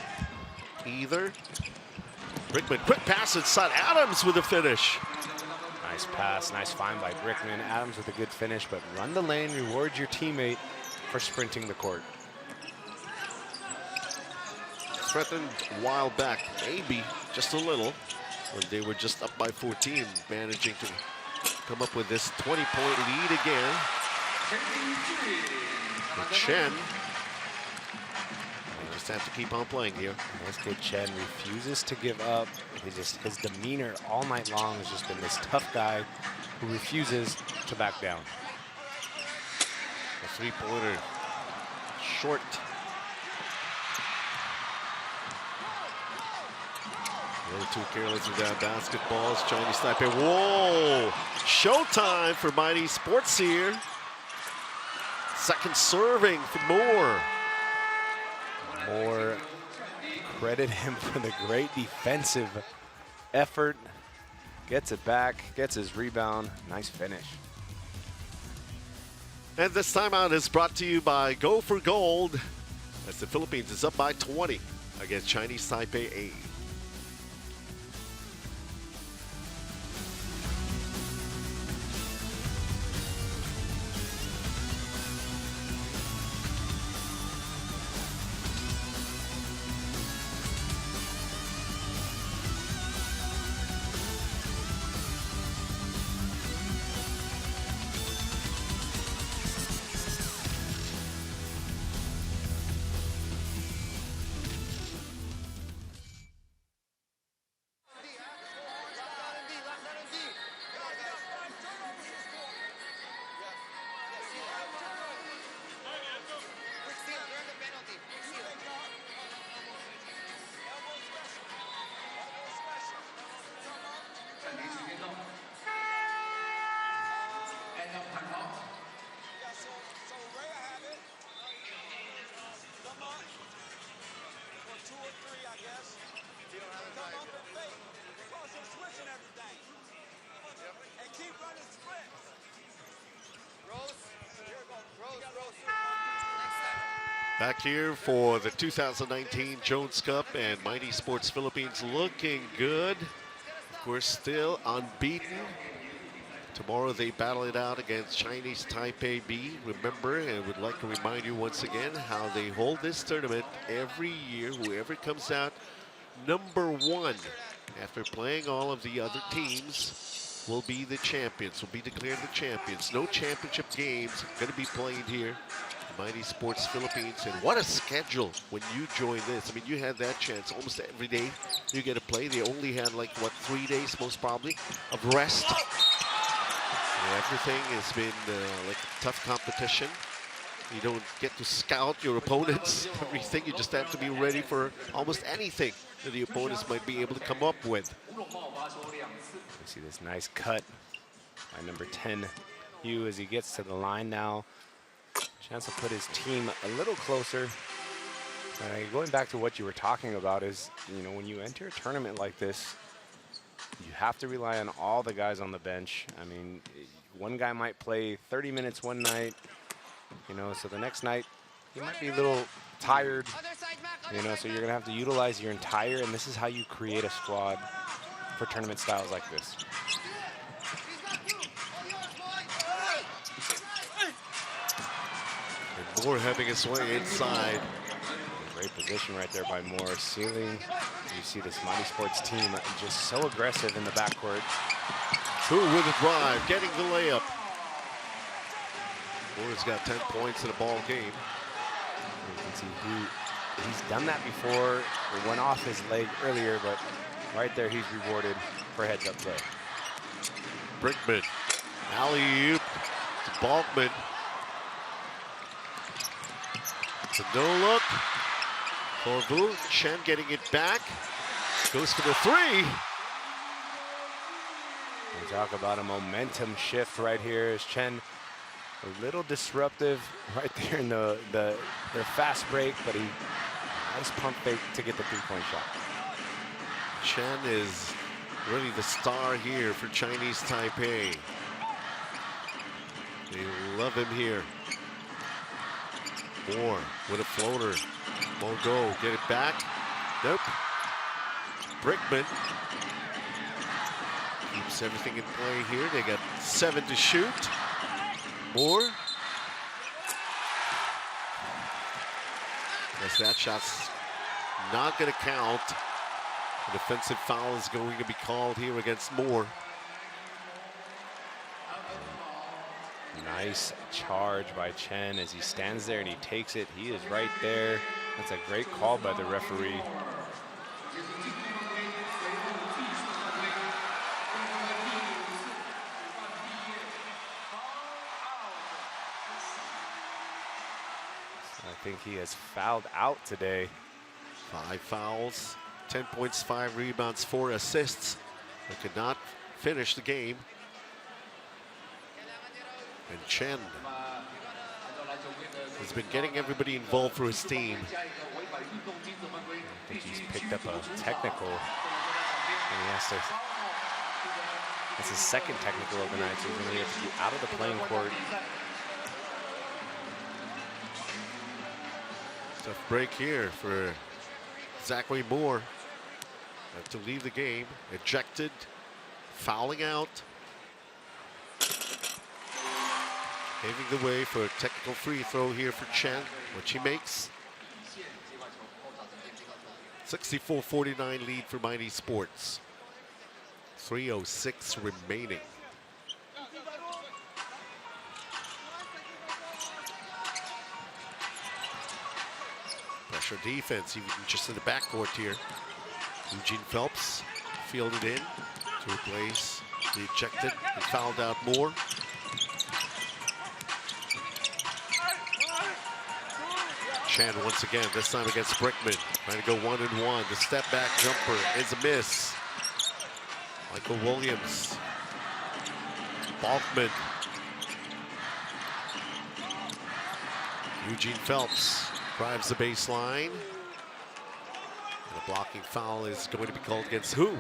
either. Brickman, quick pass inside, Adams with a finish. Nice pass, nice find by Brickman. Adams with a good finish, but run the lane, reward your teammate for sprinting the court. Threatened a while back, maybe just a little, when they were just up by 14, managing to come up with this 20-point lead again. And Chen, they just have to keep on playing here. This kid Chen refuses to give up. His demeanor all night long has just been this tough guy who refuses to back down. A 3-pointer, short. A little too careless with that basketballs. Chinese Taipei. Whoa! Showtime for Mighty Sports here. Second serving for Moore. Moore, credit him for the great defensive effort. Gets it back, gets his rebound. Nice finish. And this timeout is brought to you by Go for Gold, as the Philippines is up by 20 against Chinese Taipei A. Back here for the 2019 Jones Cup, and Mighty Sports Philippines looking good. Of course, still unbeaten. Tomorrow they battle it out against Chinese Taipei B. Remember, and would like to remind you once again how they hold this tournament every year. Whoever comes out #1 after playing all of the other teams will be the champions, will be declared the champions. No championship games going to be played here. Mighty Sports Philippines, and what a schedule when you join this. I mean, you had that chance almost every day you get to play. They only had like, what, 3 days most probably of rest. And everything has been like tough competition. You don't get to scout your opponents, everything. You just have to be ready for almost anything that the opponents might be able to come up with. You see this nice cut by number 10, Hugh, as he gets to the line now. Chance to put his team a little closer. Going back to what you were talking about is, you know, when you enter a tournament like this, you have to rely on all the guys on the bench. I mean, one guy might play 30 minutes one night, you know, so the next night he might be a little tired, you know, so you're going to have to utilize your entire, and this is how you create a squad for tournament styles like this. And Moore having his way inside. Great position right there by Moore, sealing. You see this Mighty Sports team just so aggressive in the backcourt. Who with a drive, getting the layup. Moore's got 10 points in a ball game. You can see he's done that before. It went off his leg earlier, but right there he's rewarded for heads-up play. Brickman, alley-oop to Balkman. It's a no-look. Corvu, Chen getting it back. Goes for the three. We talk about a momentum shift right here as Chen a little disruptive right there in the fast break, but he nice pump fake to get the three-point shot. Chen is really the star here for Chinese Taipei. They love him here. Moore with a floater. Won't go. Get it back. Nope. Brickman keeps everything in play here. They got 7 to shoot. Moore. Guess that shot's not going to count. A defensive foul is going to be called here against Moore. Nice charge by Chen as he stands there and he takes it. He is right there. That's a great call by the referee. I think he has fouled out today. 5 fouls, 10 points, 5 rebounds, 4 assists. They could not finish the game. And Chen has been getting everybody involved for his team. I think he's picked up a technical, and he has to. That's his second technical of the night, so he's going to have to be out of the playing court. Tough break here for Zachary Moore. Have to leave the game. Ejected, fouling out. Paving the way for a technical free throw here for Chen, which he makes. 64-49 lead for Mighty Sports. 3:06 remaining. Pressure defense, even just in the backcourt here. Eugene Phelps fielded in to replace the ejected and fouled out Moore. Chen once again, this time against Brickman. Trying to go 1-and-1. The step back jumper is a miss. Michael Williams. Balkman. Eugene Phelps drives the baseline. And a blocking foul is going to be called against who?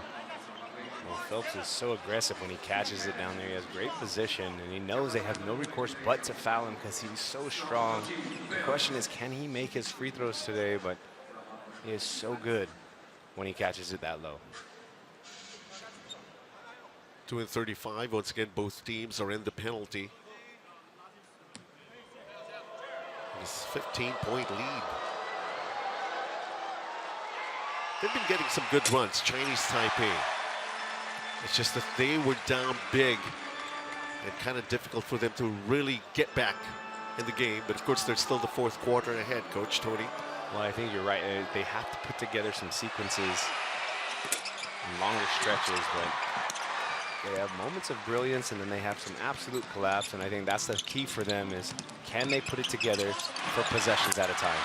Well, Phelps is so aggressive when he catches it down there. He has great position, and he knows they have no recourse but to foul him because he's so strong. The question is, can he make his free throws today? But he is so good when he catches it that low. 2:35. Once again, both teams are in the penalty. This 15-point lead. They've been getting some good runs, Chinese Taipei. It's just that they were down big and kind of difficult for them to really get back in the game. But of course, there's still the fourth quarter ahead, Coach Tony. Well, I think you're right. They have to put together some sequences, longer stretches, but they have moments of brilliance and then they have some absolute collapse. And I think that's the key for them is, can they put it together for possessions at a time?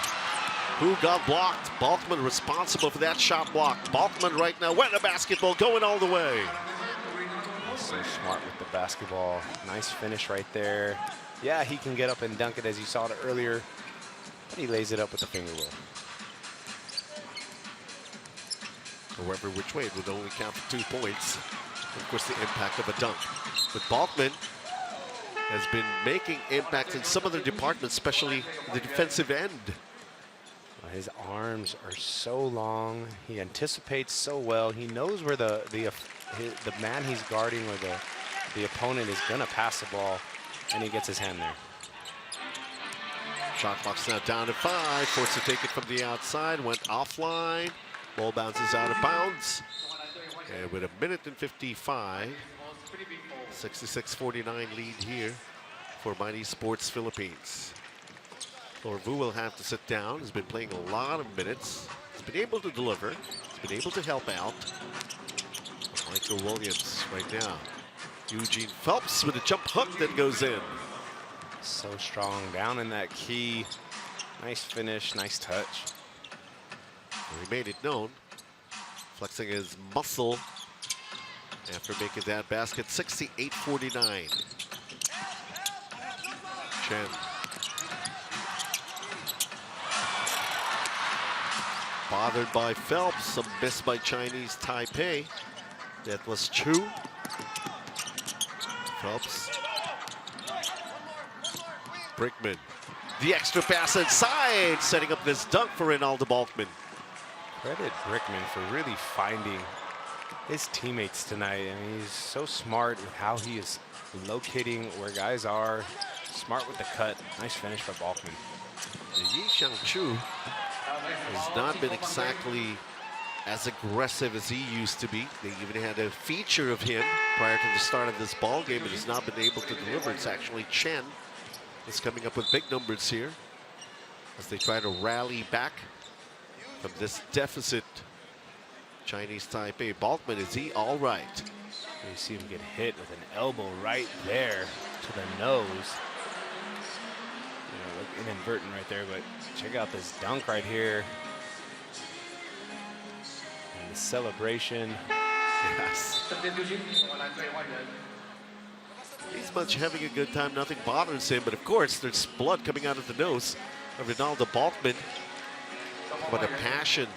Who got blocked? Balkman responsible for that shot block. Balkman right now went to basketball, going all the way. He's so smart with the basketball. Nice finish right there. Yeah, he can get up and dunk it as you saw it earlier, but he lays it up with the finger roll. However which way, it would only count for 2 points. Of course, the impact of a dunk. But Balkman has been making impacts in some other departments, especially the defensive end. His arms are so long. He anticipates so well. He knows where the man he's guarding or the opponent is gonna pass the ball, and he gets his hand there. Shot clock's now down to 5. Forced to take it from the outside. Went offline. Ball bounces out of bounds. And with 1:55, 66-49 lead here for Mighty Sports Philippines. Vu will have to sit down. He's been playing a lot of minutes. He's been able to deliver. He's been able to help out. Michael Williams right now. Eugene Phelps with a jump hook that goes in. So strong down in that key. Nice finish, nice touch. He made it known. Flexing his muscle after making that basket. 68-49. Chen. Bothered by Phelps, a miss by Chinese Taipei. That was Chu. Phelps. Brickman. The extra pass inside, setting up this dunk for Ronaldo Balkman. Credit Brickman for really finding his teammates tonight. I mean, he's so smart with how he is locating where guys are. Smart with the cut. Nice finish by Balkman. Yi Chu has not been exactly as aggressive as he used to be. They even had a feature of him prior to the start of this ball game, but has not been able to deliver. It's actually Chen that's coming up with big numbers here as they try to rally back from this deficit. Chinese Taipei. Balkman, is he all right? You see him get hit with an elbow right there to the nose. You know, look inadvertent right there, but check out this dunk right here. And the celebration. Yes. He's much having a good time. Nothing bothers him, but of course there's blood coming out of the nose of Ronaldo Balkman. What a passion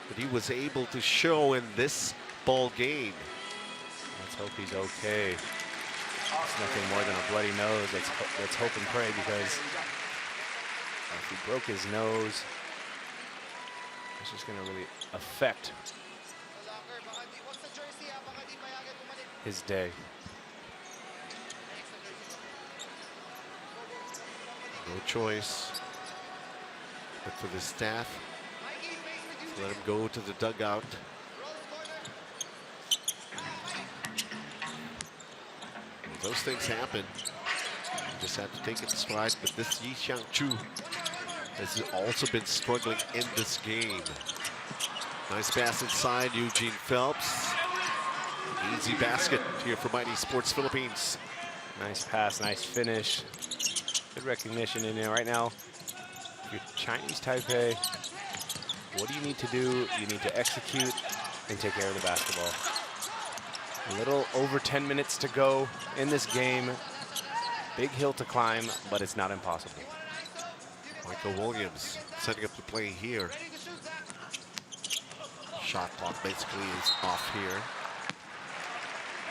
that he was able to show in this ball game. Let's hope he's okay. It's nothing more than a bloody nose. Let's hope and pray, because if he broke his nose, it's just going to really affect his day. No choice but for the staff to let him go to the dugout. And those things happen. You just have to take it in stride. But this Yi Chu has also been struggling in this game. Nice pass inside, Eugene Phelps. Easy basket here for Mighty Sports Philippines. Nice pass, nice finish. Good recognition in there right now. If you're Chinese Taipei, what do you need to do? You need to execute and take care of the basketball. A little over 10 minutes to go in this game. Big hill to climb, but it's not impossible. Michael Williams setting up the play here. Shot clock basically is off here.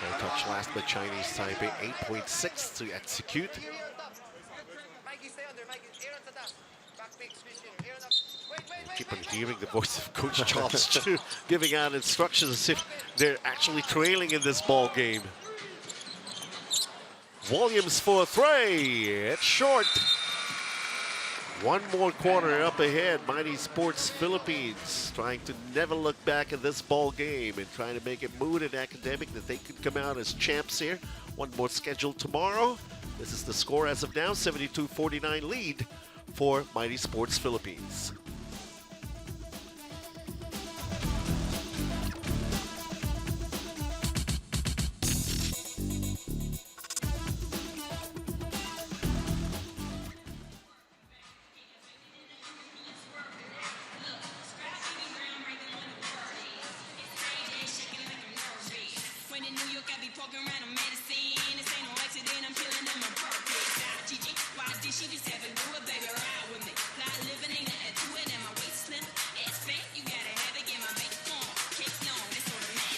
No touch last by Chinese Taipei, 8.6 to execute. Mikey, stay under. Mikey, Aaron to that. Back pick, switch in. Aaron up. Wait. Keep on hearing the voice of Coach Charles Chu giving out instructions as if they're actually trailing in this ball game. Williams for a three. It's short. One more quarter up ahead. Mighty Sports Philippines trying to never look back at this ball game and trying to make it mood and academic that they could come out as champs here. One more scheduled tomorrow. This is the score as of now, 72-49 lead for Mighty Sports Philippines. When in New York, I be poking around on medicine. This ain't no accident, I'm killing them on purpose. Gigi, why did she just have a do it, baby? Ride with me. Fly living ain't nothing to it, and my waist slim. It's fat, you gotta have it, get my makeup on. Cakes on, it's on the mat.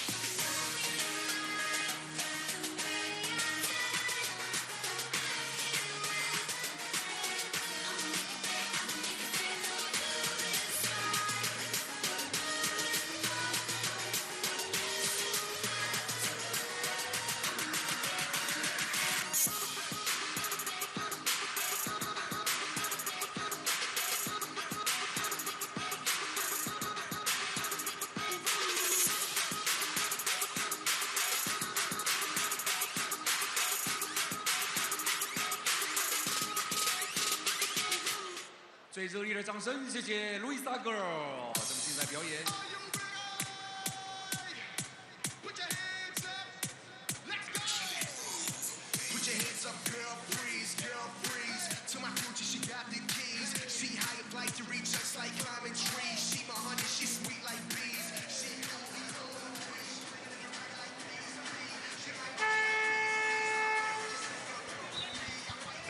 最热烈的掌声，谢谢 Louisa Girl，这么精彩表演。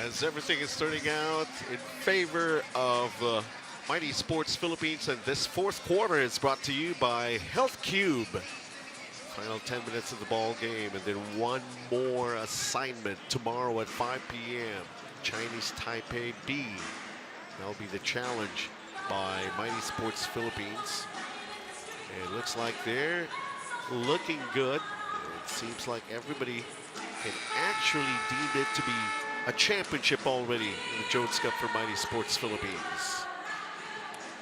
As everything is turning out in favor of Mighty Sports Philippines, and this fourth quarter is brought to you by Health Cube. Final 10 minutes of the ball game, and then one more assignment tomorrow at 5 p.m. Chinese Taipei B. That'll be the challenge by Mighty Sports Philippines. And it looks like they're looking good. It seems like everybody can actually deem it to be a championship already in the Jones Cup for Mighty Sports Philippines.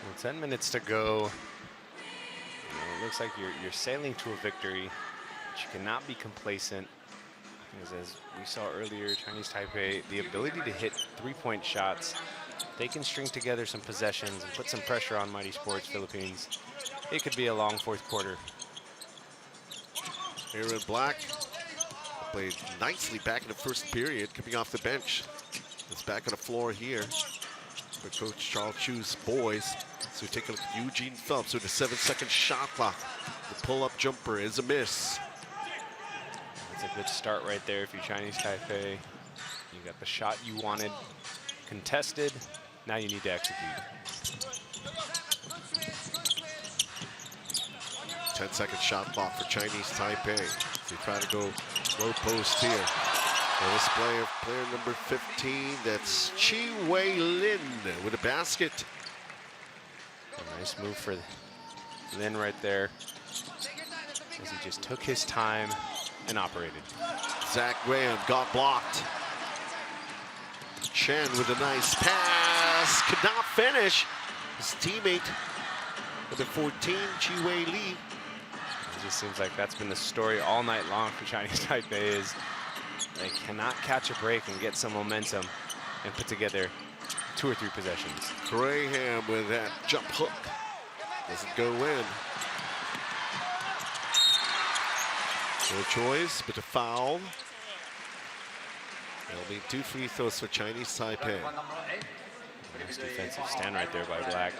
Well, 10 minutes to go. It looks like you're sailing to a victory, but you cannot be complacent. Because as we saw earlier, Chinese Taipei, the ability to hit three-point shots, they can string together some possessions and put some pressure on Mighty Sports Philippines. It could be a long fourth quarter. Aaron Black played nicely back in the first period, coming off the bench. It's back on the floor here for Coach Charles Chu's boys. So we take a look at Eugene Phelps with a 7-second shot clock. The pull-up jumper is a miss. It's a good start right there if you're Chinese Taipei. You got the shot you wanted contested. Now you need to execute. 10-second shot clock for Chinese Taipei. So you try to go low post here. And this player number 15, that's Chi Wei Lin with a basket. A nice move for Lin right there, as he just took his time and operated. Zach Graham got blocked. Chen with a nice pass, could not finish. His teammate, number 14, Chi Wei Li. It just seems like that's been the story all night long for Chinese Taipei, is they cannot catch a break and get some momentum and put together 2 or 3 possessions. Graham with that jump hook. Doesn't go in. No choice but a foul. There'll be 2 free throws for Chinese Taipei. Nice defensive stand right there by Black.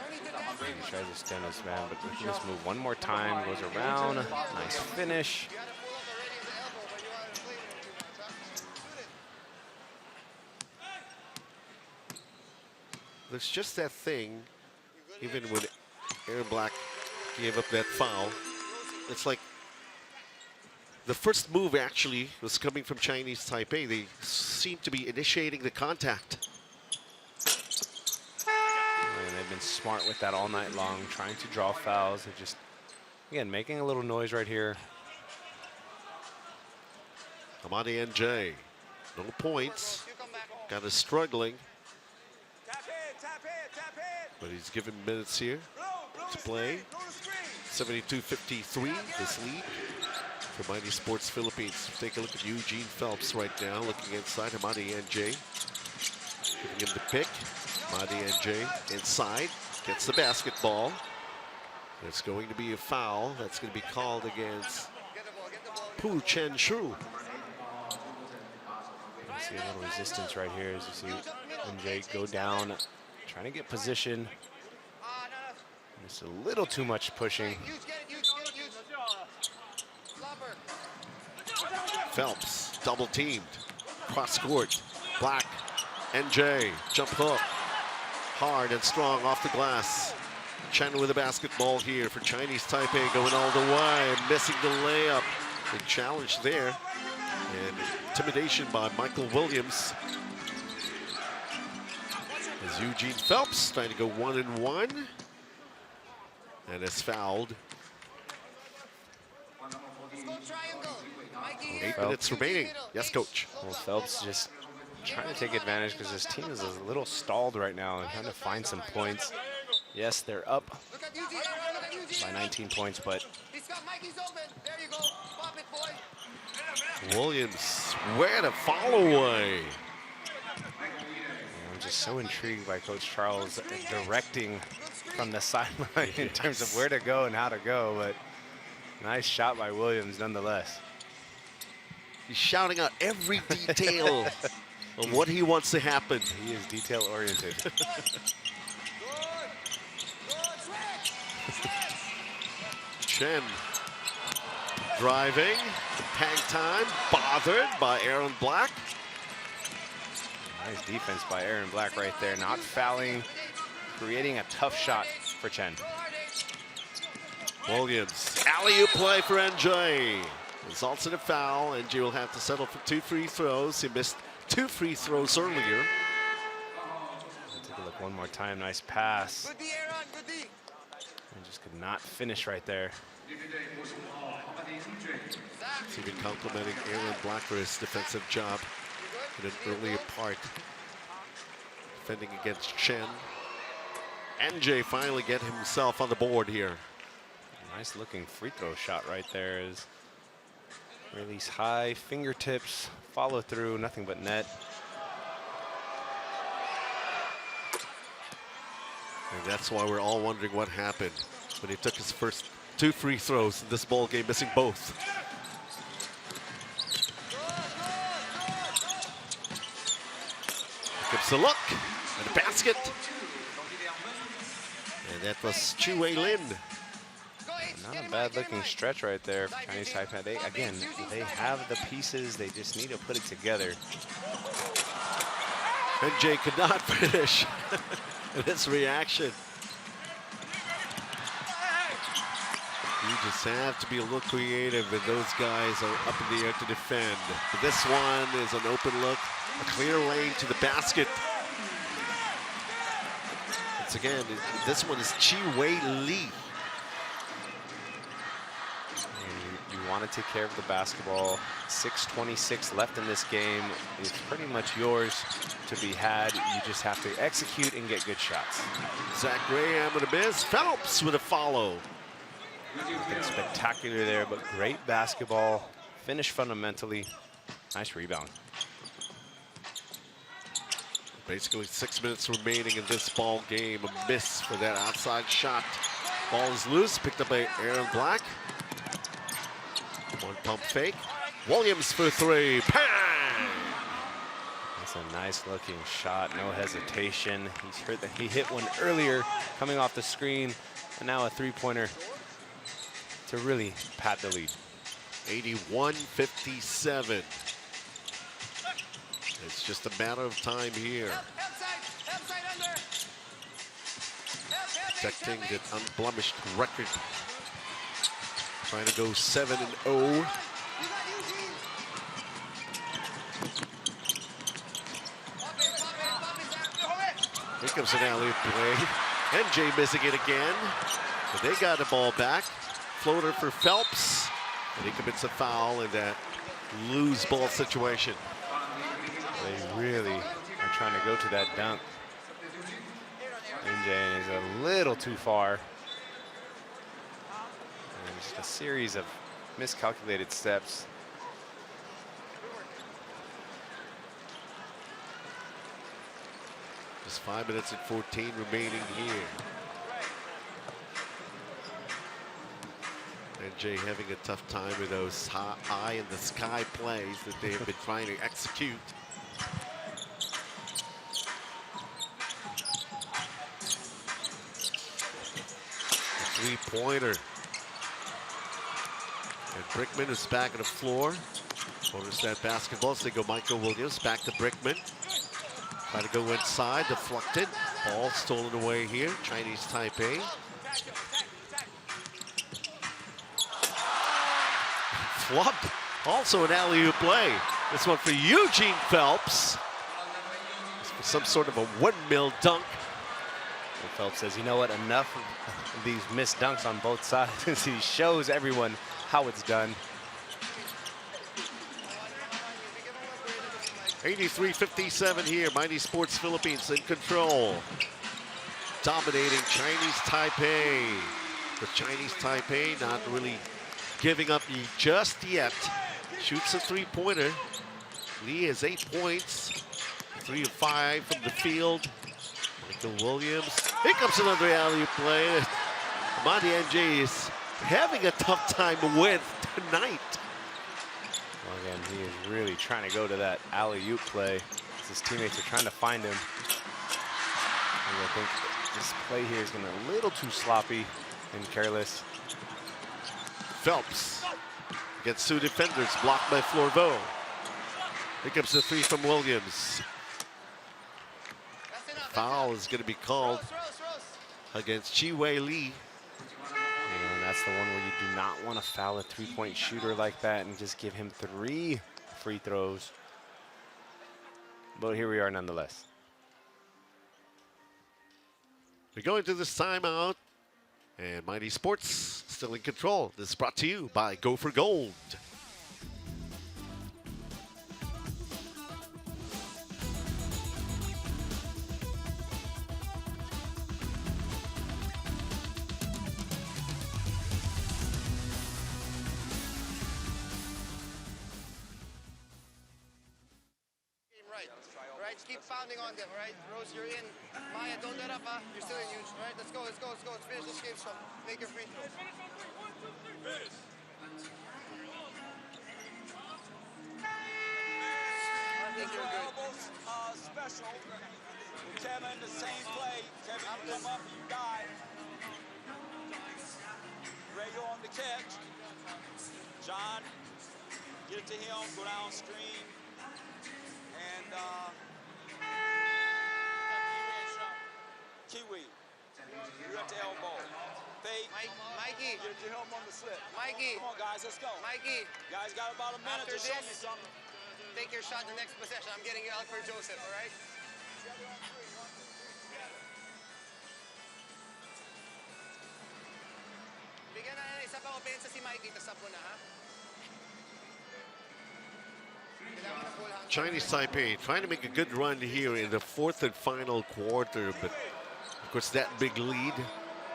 He tries to stand his man, but making this move one more time, goes around. Nice finish. There's just that thing, even when Aaron Black gave up that foul, it's like The first move actually was coming from Chinese Taipei. They seem to be initiating the contact. And they've been smart with that all night long, trying to draw fouls. They're just, again, making a little noise right here. Amadi NJ, no points. Got us struggling. But he's given minutes here to play. 72-53, this lead for Mighty Sports Philippines. Take a look at Eugene Phelps right now, looking inside. Amadi NJ giving him the pick. Amadi NJ inside, gets the basketball. There's going to be a foul that's going to be called against Pu Chen Shu. You see a little resistance right here as you see NJ go down, trying to get position. Just a little too much pushing. Phelps double teamed, cross court. Black, NJ, jump hook. Hard and strong off the glass. Chen with the basketball here for Chinese Taipei, going all the way, missing the layup. Big challenge there. And intimidation by Michael Williams. As Eugene Phelps trying to go 1-1. And is fouled. 8 minutes remaining. Yes, coach. Well, Phelps just trying to take advantage because his team is a little stalled right now and trying to find some points. Yes, they're up by 19 points, but Williams, where to follow away. I'm just so intrigued by Coach Charles directing from the sideline in terms of where to go and how to go, but nice shot by Williams nonetheless. He's shouting out every detail of what he wants to happen. He is detail oriented. Chen driving, hang time, bothered by Aaron Black. Nice defense by Aaron Black right there, not fouling, creating a tough shot for Chen. Williams, alley-oop play for NJ. Results in a foul. NJ will have to settle for 2 free throws. He missed 2 free throws earlier. Take a look one more time, nice pass. And just could not finish right there. He's even complimenting Aaron Black for his defensive job in an earlier part. Defending against Chen. NJ finally get himself on the board here. Nice looking free throw shot right there. Is release high, fingertips, follow through, nothing but net. And that's why we're all wondering what happened when he took his first 2 free throws in this ball game, missing both. Gives a look and a basket. And that was Chu Wei Lin. Not a bad looking stretch right there for Chinese Taipei. They have the pieces, they just need to put it together. NJ could not finish. This reaction. You just have to be a little creative when those guys are up in the air to defend. But this one is an open look, a clear lane to the basket. Once again, this one is Chi Wei Lee. You want to take care of the basketball. 6:26 left in this game. It's pretty much yours to be had. You just have to execute and get good shots. Zach Graham with a miss. Phelps with a follow. Nothing spectacular there, but great basketball. Finish fundamentally. Nice rebound. Basically 6 minutes remaining in this ball game. A miss for that outside shot. Ball is loose, picked up by Aaron Black. One pump fake. Williams for 3. Bang! That's a nice looking shot, no hesitation. He hit one earlier coming off the screen, and now a 3-pointer to really pad the lead. 81-57. It's just a matter of time here. Protecting the unblemished record. Trying to go 7-0. Here comes an alley play. NJ missing it again. But they got the ball back. Floater for Phelps. And he commits a foul in that loose ball situation. They really are trying to go to that dunk. NJ is a little too far. And just a series of miscalculated steps. Just 5 minutes and 14 remaining here. NJ having a tough time with those high in the sky plays that they have been trying to execute. A three-pointer. And Brickman is back on the floor. Notice that basketball. So they go Michael Williams back to Brickman. Try to go inside, deflected. Ball stolen away here. Chinese Taipei. Flubbed. Also an alley-oop play. This one for Eugene Phelps. For some sort of a windmill dunk. And Phelps says, you know what, enough of these missed dunks on both sides. He shows everyone how it's done. 83-57 here. Mighty Sports Philippines in control. Dominating Chinese Taipei. The Chinese Taipei not really giving up just yet. Shoots a three-pointer. Lee has 8 points. 3 of 5 from the field. Michael Williams. Here comes another alley play. Amadi NJ is having a tough time with tonight. Well, again, he is really trying to go to that alley-oop play. His teammates are trying to find him. And I think this play here is going to be a little too sloppy and careless. Phelps gets 2 defenders, blocked by Florveau. Here comes the 3 from Williams. Foul is going to be called against Chi Wei Lee. And that's the one where you do not want to foul a three-point shooter like that and just give him 3 free throws. But here we are nonetheless. We're going to this timeout. And Mighty Sports still in control. This is brought to you by Go for Gold. Right, keep pounding on them, right? Rose, you're in. Maya, don't let up, huh? You're still in huge. Right, let's go, let's go, let's go. Let's finish this game strong. Make your free throw. I think you're good. Special. Kevin, the same play. Kevin, you come up, you dive. Rayo on the catch. John, get it to him, go down screen. And Kiwi, you're at the elbow. Fake. Mikey. Get it to him on the slip. Mikey. Come on, guys, let's go. Mikey. Guys got about a minute After to show me this, something. take your shot the next possession. I'm getting you out for Joseph, all right? Bigyan na yan isa pa opensa si Mikey, tasap mo na, ha? Chinese Taipei trying to make a good run here in the 4th and final quarter, but of course that big lead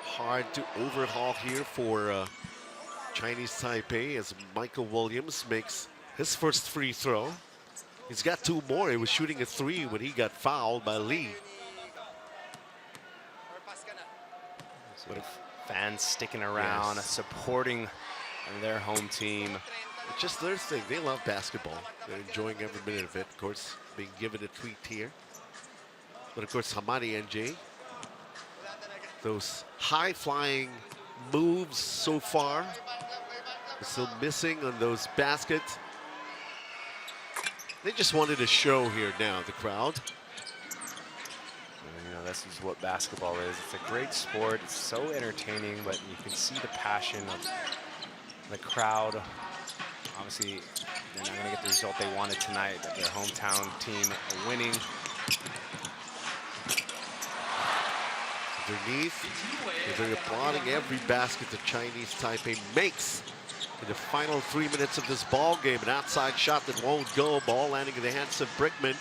hard to overhaul here for Chinese Taipei as Michael Williams makes his first free throw. He's got 2 more. He was shooting a 3 when he got fouled by Lee. Sort of fans sticking around, Yes. supporting their home team. It's just their thing. They love basketball. They're enjoying every minute of it. Of course, being given a treat here. But of course, Hamadi NJ, those high-flying moves so far, are still missing on those baskets. They just wanted to show here now, the crowd. You know, this is what basketball is. It's a great sport. It's so entertaining, but you can see the passion of the crowd. Obviously, they're not going to get the result they wanted tonight. Their hometown team winning. underneath. And they're applauding every basket that Chinese Taipei makes in the final 3 minutes of this ball game. An outside shot that won't go. Ball landing in the hands of Brickman.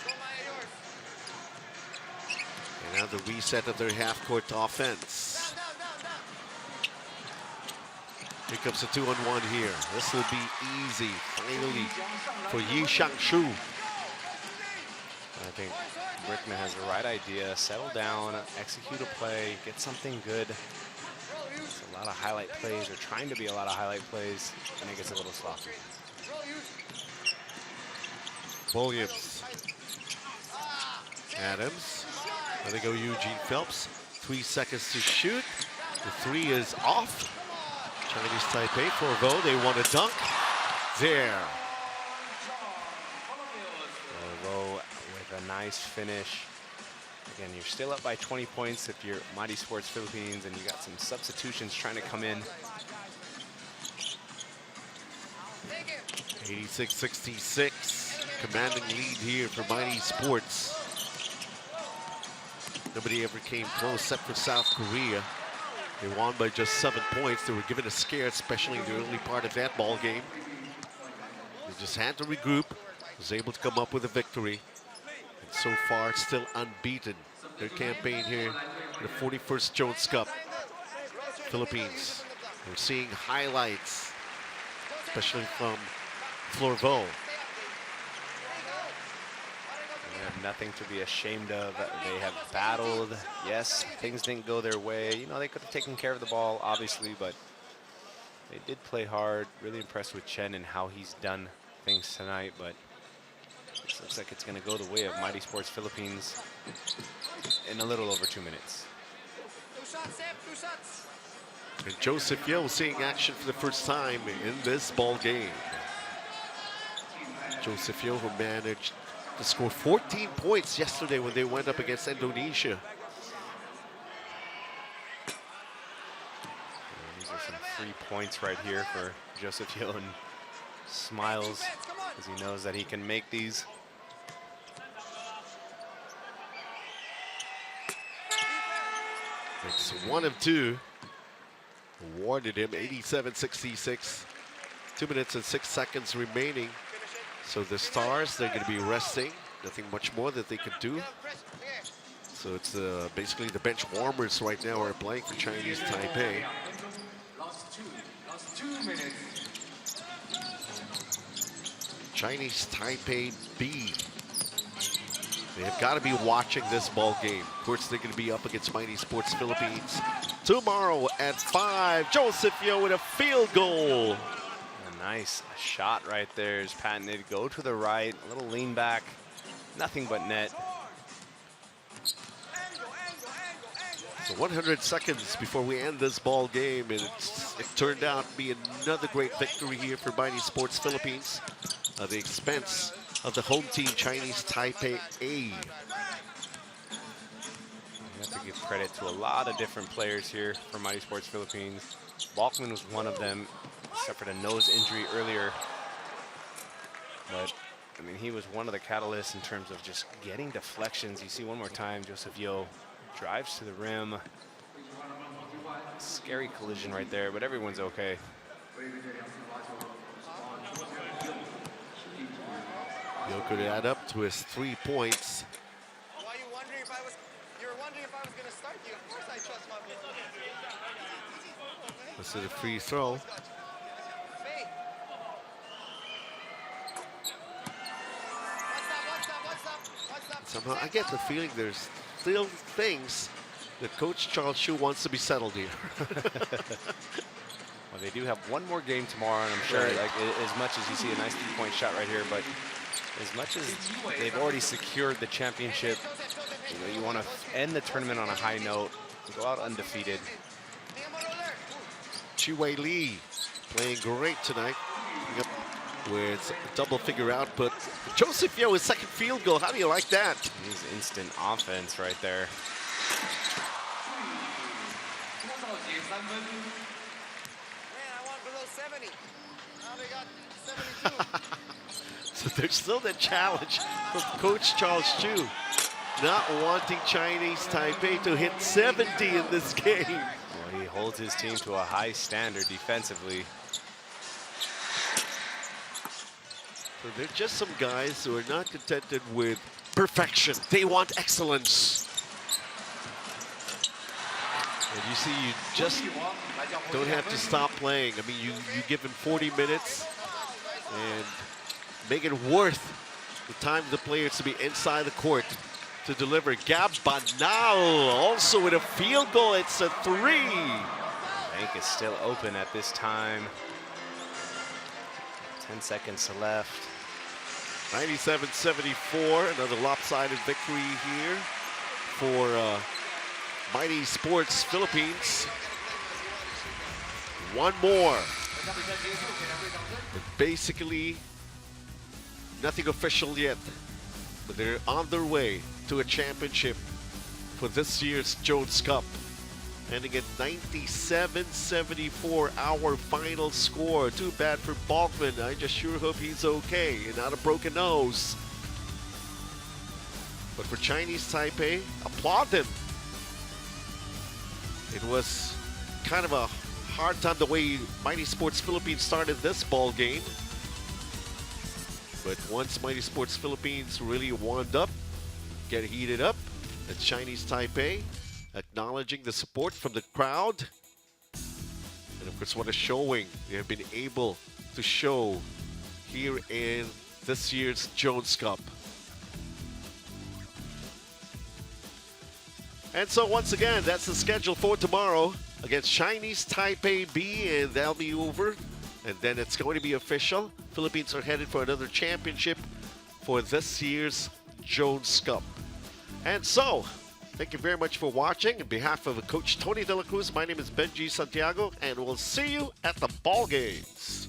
And now the reset of their half-court offense. Here comes the 2-on-1 here. This will be easy, finally, for Yi Shangshu. I think Brickman has the right idea. Settle down, execute a play, get something good. It's a lot of highlight plays, or trying to be a lot of highlight plays, and it gets a little sloppy. Williams. Adams. There they go, Eugene Phelps. 3 seconds to shoot. The three is off. Chinese Taipei, Forvo, they want a dunk. There. Forvo with a nice finish. Again, you're still up by 20 points if you're Mighty Sports Philippines, and you got some substitutions trying to come in. 86-66. Commanding lead here for Mighty Sports. Nobody ever came close except for South Korea. They won by just 7 points. They were given a scare, especially in the early part of that ball game. They just had to regroup, was able to come up with a victory. And so far, still unbeaten. Their campaign here in the 41st Jones Cup. Philippines. We're seeing highlights, especially from Florvo. They have nothing to be ashamed of. They have battled. Yes, things didn't go their way. You know, they could have taken care of the ball, obviously, but they did play hard. Really impressed with Chen and how he's done things tonight, but this looks like it's going to go the way of Mighty Sports Philippines in a little over 2 minutes. And Joseph Yeo seeing action for the first time in this ball game. Joseph Yeo, who managed to score 14 points yesterday when they went up against Indonesia. These are some free points right here for Joseph Yeo, and smiles as he knows that he can make these. It's 1 of 2. Awarded him 87-66. 2 minutes and 6 seconds remaining. So the Stars, they're going to be resting. Nothing much more that they could do. So it's basically the bench warmers right now are playing for Chinese Taipei. Last 2 minutes. Chinese Taipei B. They have got to be watching this ball game. Of course, they're going to be up against Mighty Sports Philippines tomorrow at 5. Joseph Yeo with a field goal. A nice shot right there is patented. Go to the right, a little lean back, nothing but net. So 100 seconds before we end this ball game, and it turned out to be another great victory here for Mighty Sports Philippines at the expense of the home team, Chinese Taipei A. You have to give credit to a lot of different players here for Mighty Sports Philippines. Balkman was one of them. Suffered a nose injury earlier, but I mean, he was one of the catalysts in terms of just getting deflections. You see one more time, Joseph Yeo drives to the rim. Scary collision right there, but everyone's okay. Yeo could add up to his 3 points. Why you wondering if I was? You were wondering if I was gonna start you. Of course I trust my man. This is a free throw. Somehow I get the feeling there's still things that Coach Charles Hsu wants to be settled here. Well, they do have one more game tomorrow, and I'm sure, like, as much as you see a nice 3-point shot right here, but as much as they've already secured the championship, you know, you want to end the tournament on a high note, go out undefeated. Chi-Wei Lee playing great tonight. With double-figure output. Joseph Yeo, his second field goal. How do you like that? He's instant offense right there. Man, I want below 70. Now they got 72. So there's still that challenge from Coach Charles Hsu. not wanting Chinese Taipei to hit 70 in this game. Well, he holds his team to a high standard defensively. So they're just some guys who are not contented with perfection. They want excellence. And you see, you just don't have to stop playing. I mean, you give him 40 minutes and make it worth the time of the players to be inside the court to deliver. Gab Banal also with a field goal. It's a 3. Bank is still open at this time. 10 seconds left. 97-74, another lopsided victory here for Mighty Sports Philippines. One more. But basically, nothing official yet, but they're on their way to a championship for this year's Jones Cup. Ending at 97-74, our final score. Too bad for Balkman. I just sure hope he's okay and not a broken nose. But for Chinese Taipei, applaud them. It was kind of a hard time the way Mighty Sports Philippines started this ball game. But once Mighty Sports Philippines really warmed up, get heated up, the Chinese Taipei acknowledging the support from the crowd. And of course, what a showing they have been able to show here in this year's Jones Cup. And so once again, that's the schedule for tomorrow against Chinese Taipei B, and that'll be over. And then it's going to be official. Philippines are headed for another championship for this year's Jones Cup. And so, thank you very much for watching. On behalf of Coach Tony De La Cruz, my name is Benji Santiago, and we'll see you at the ball games.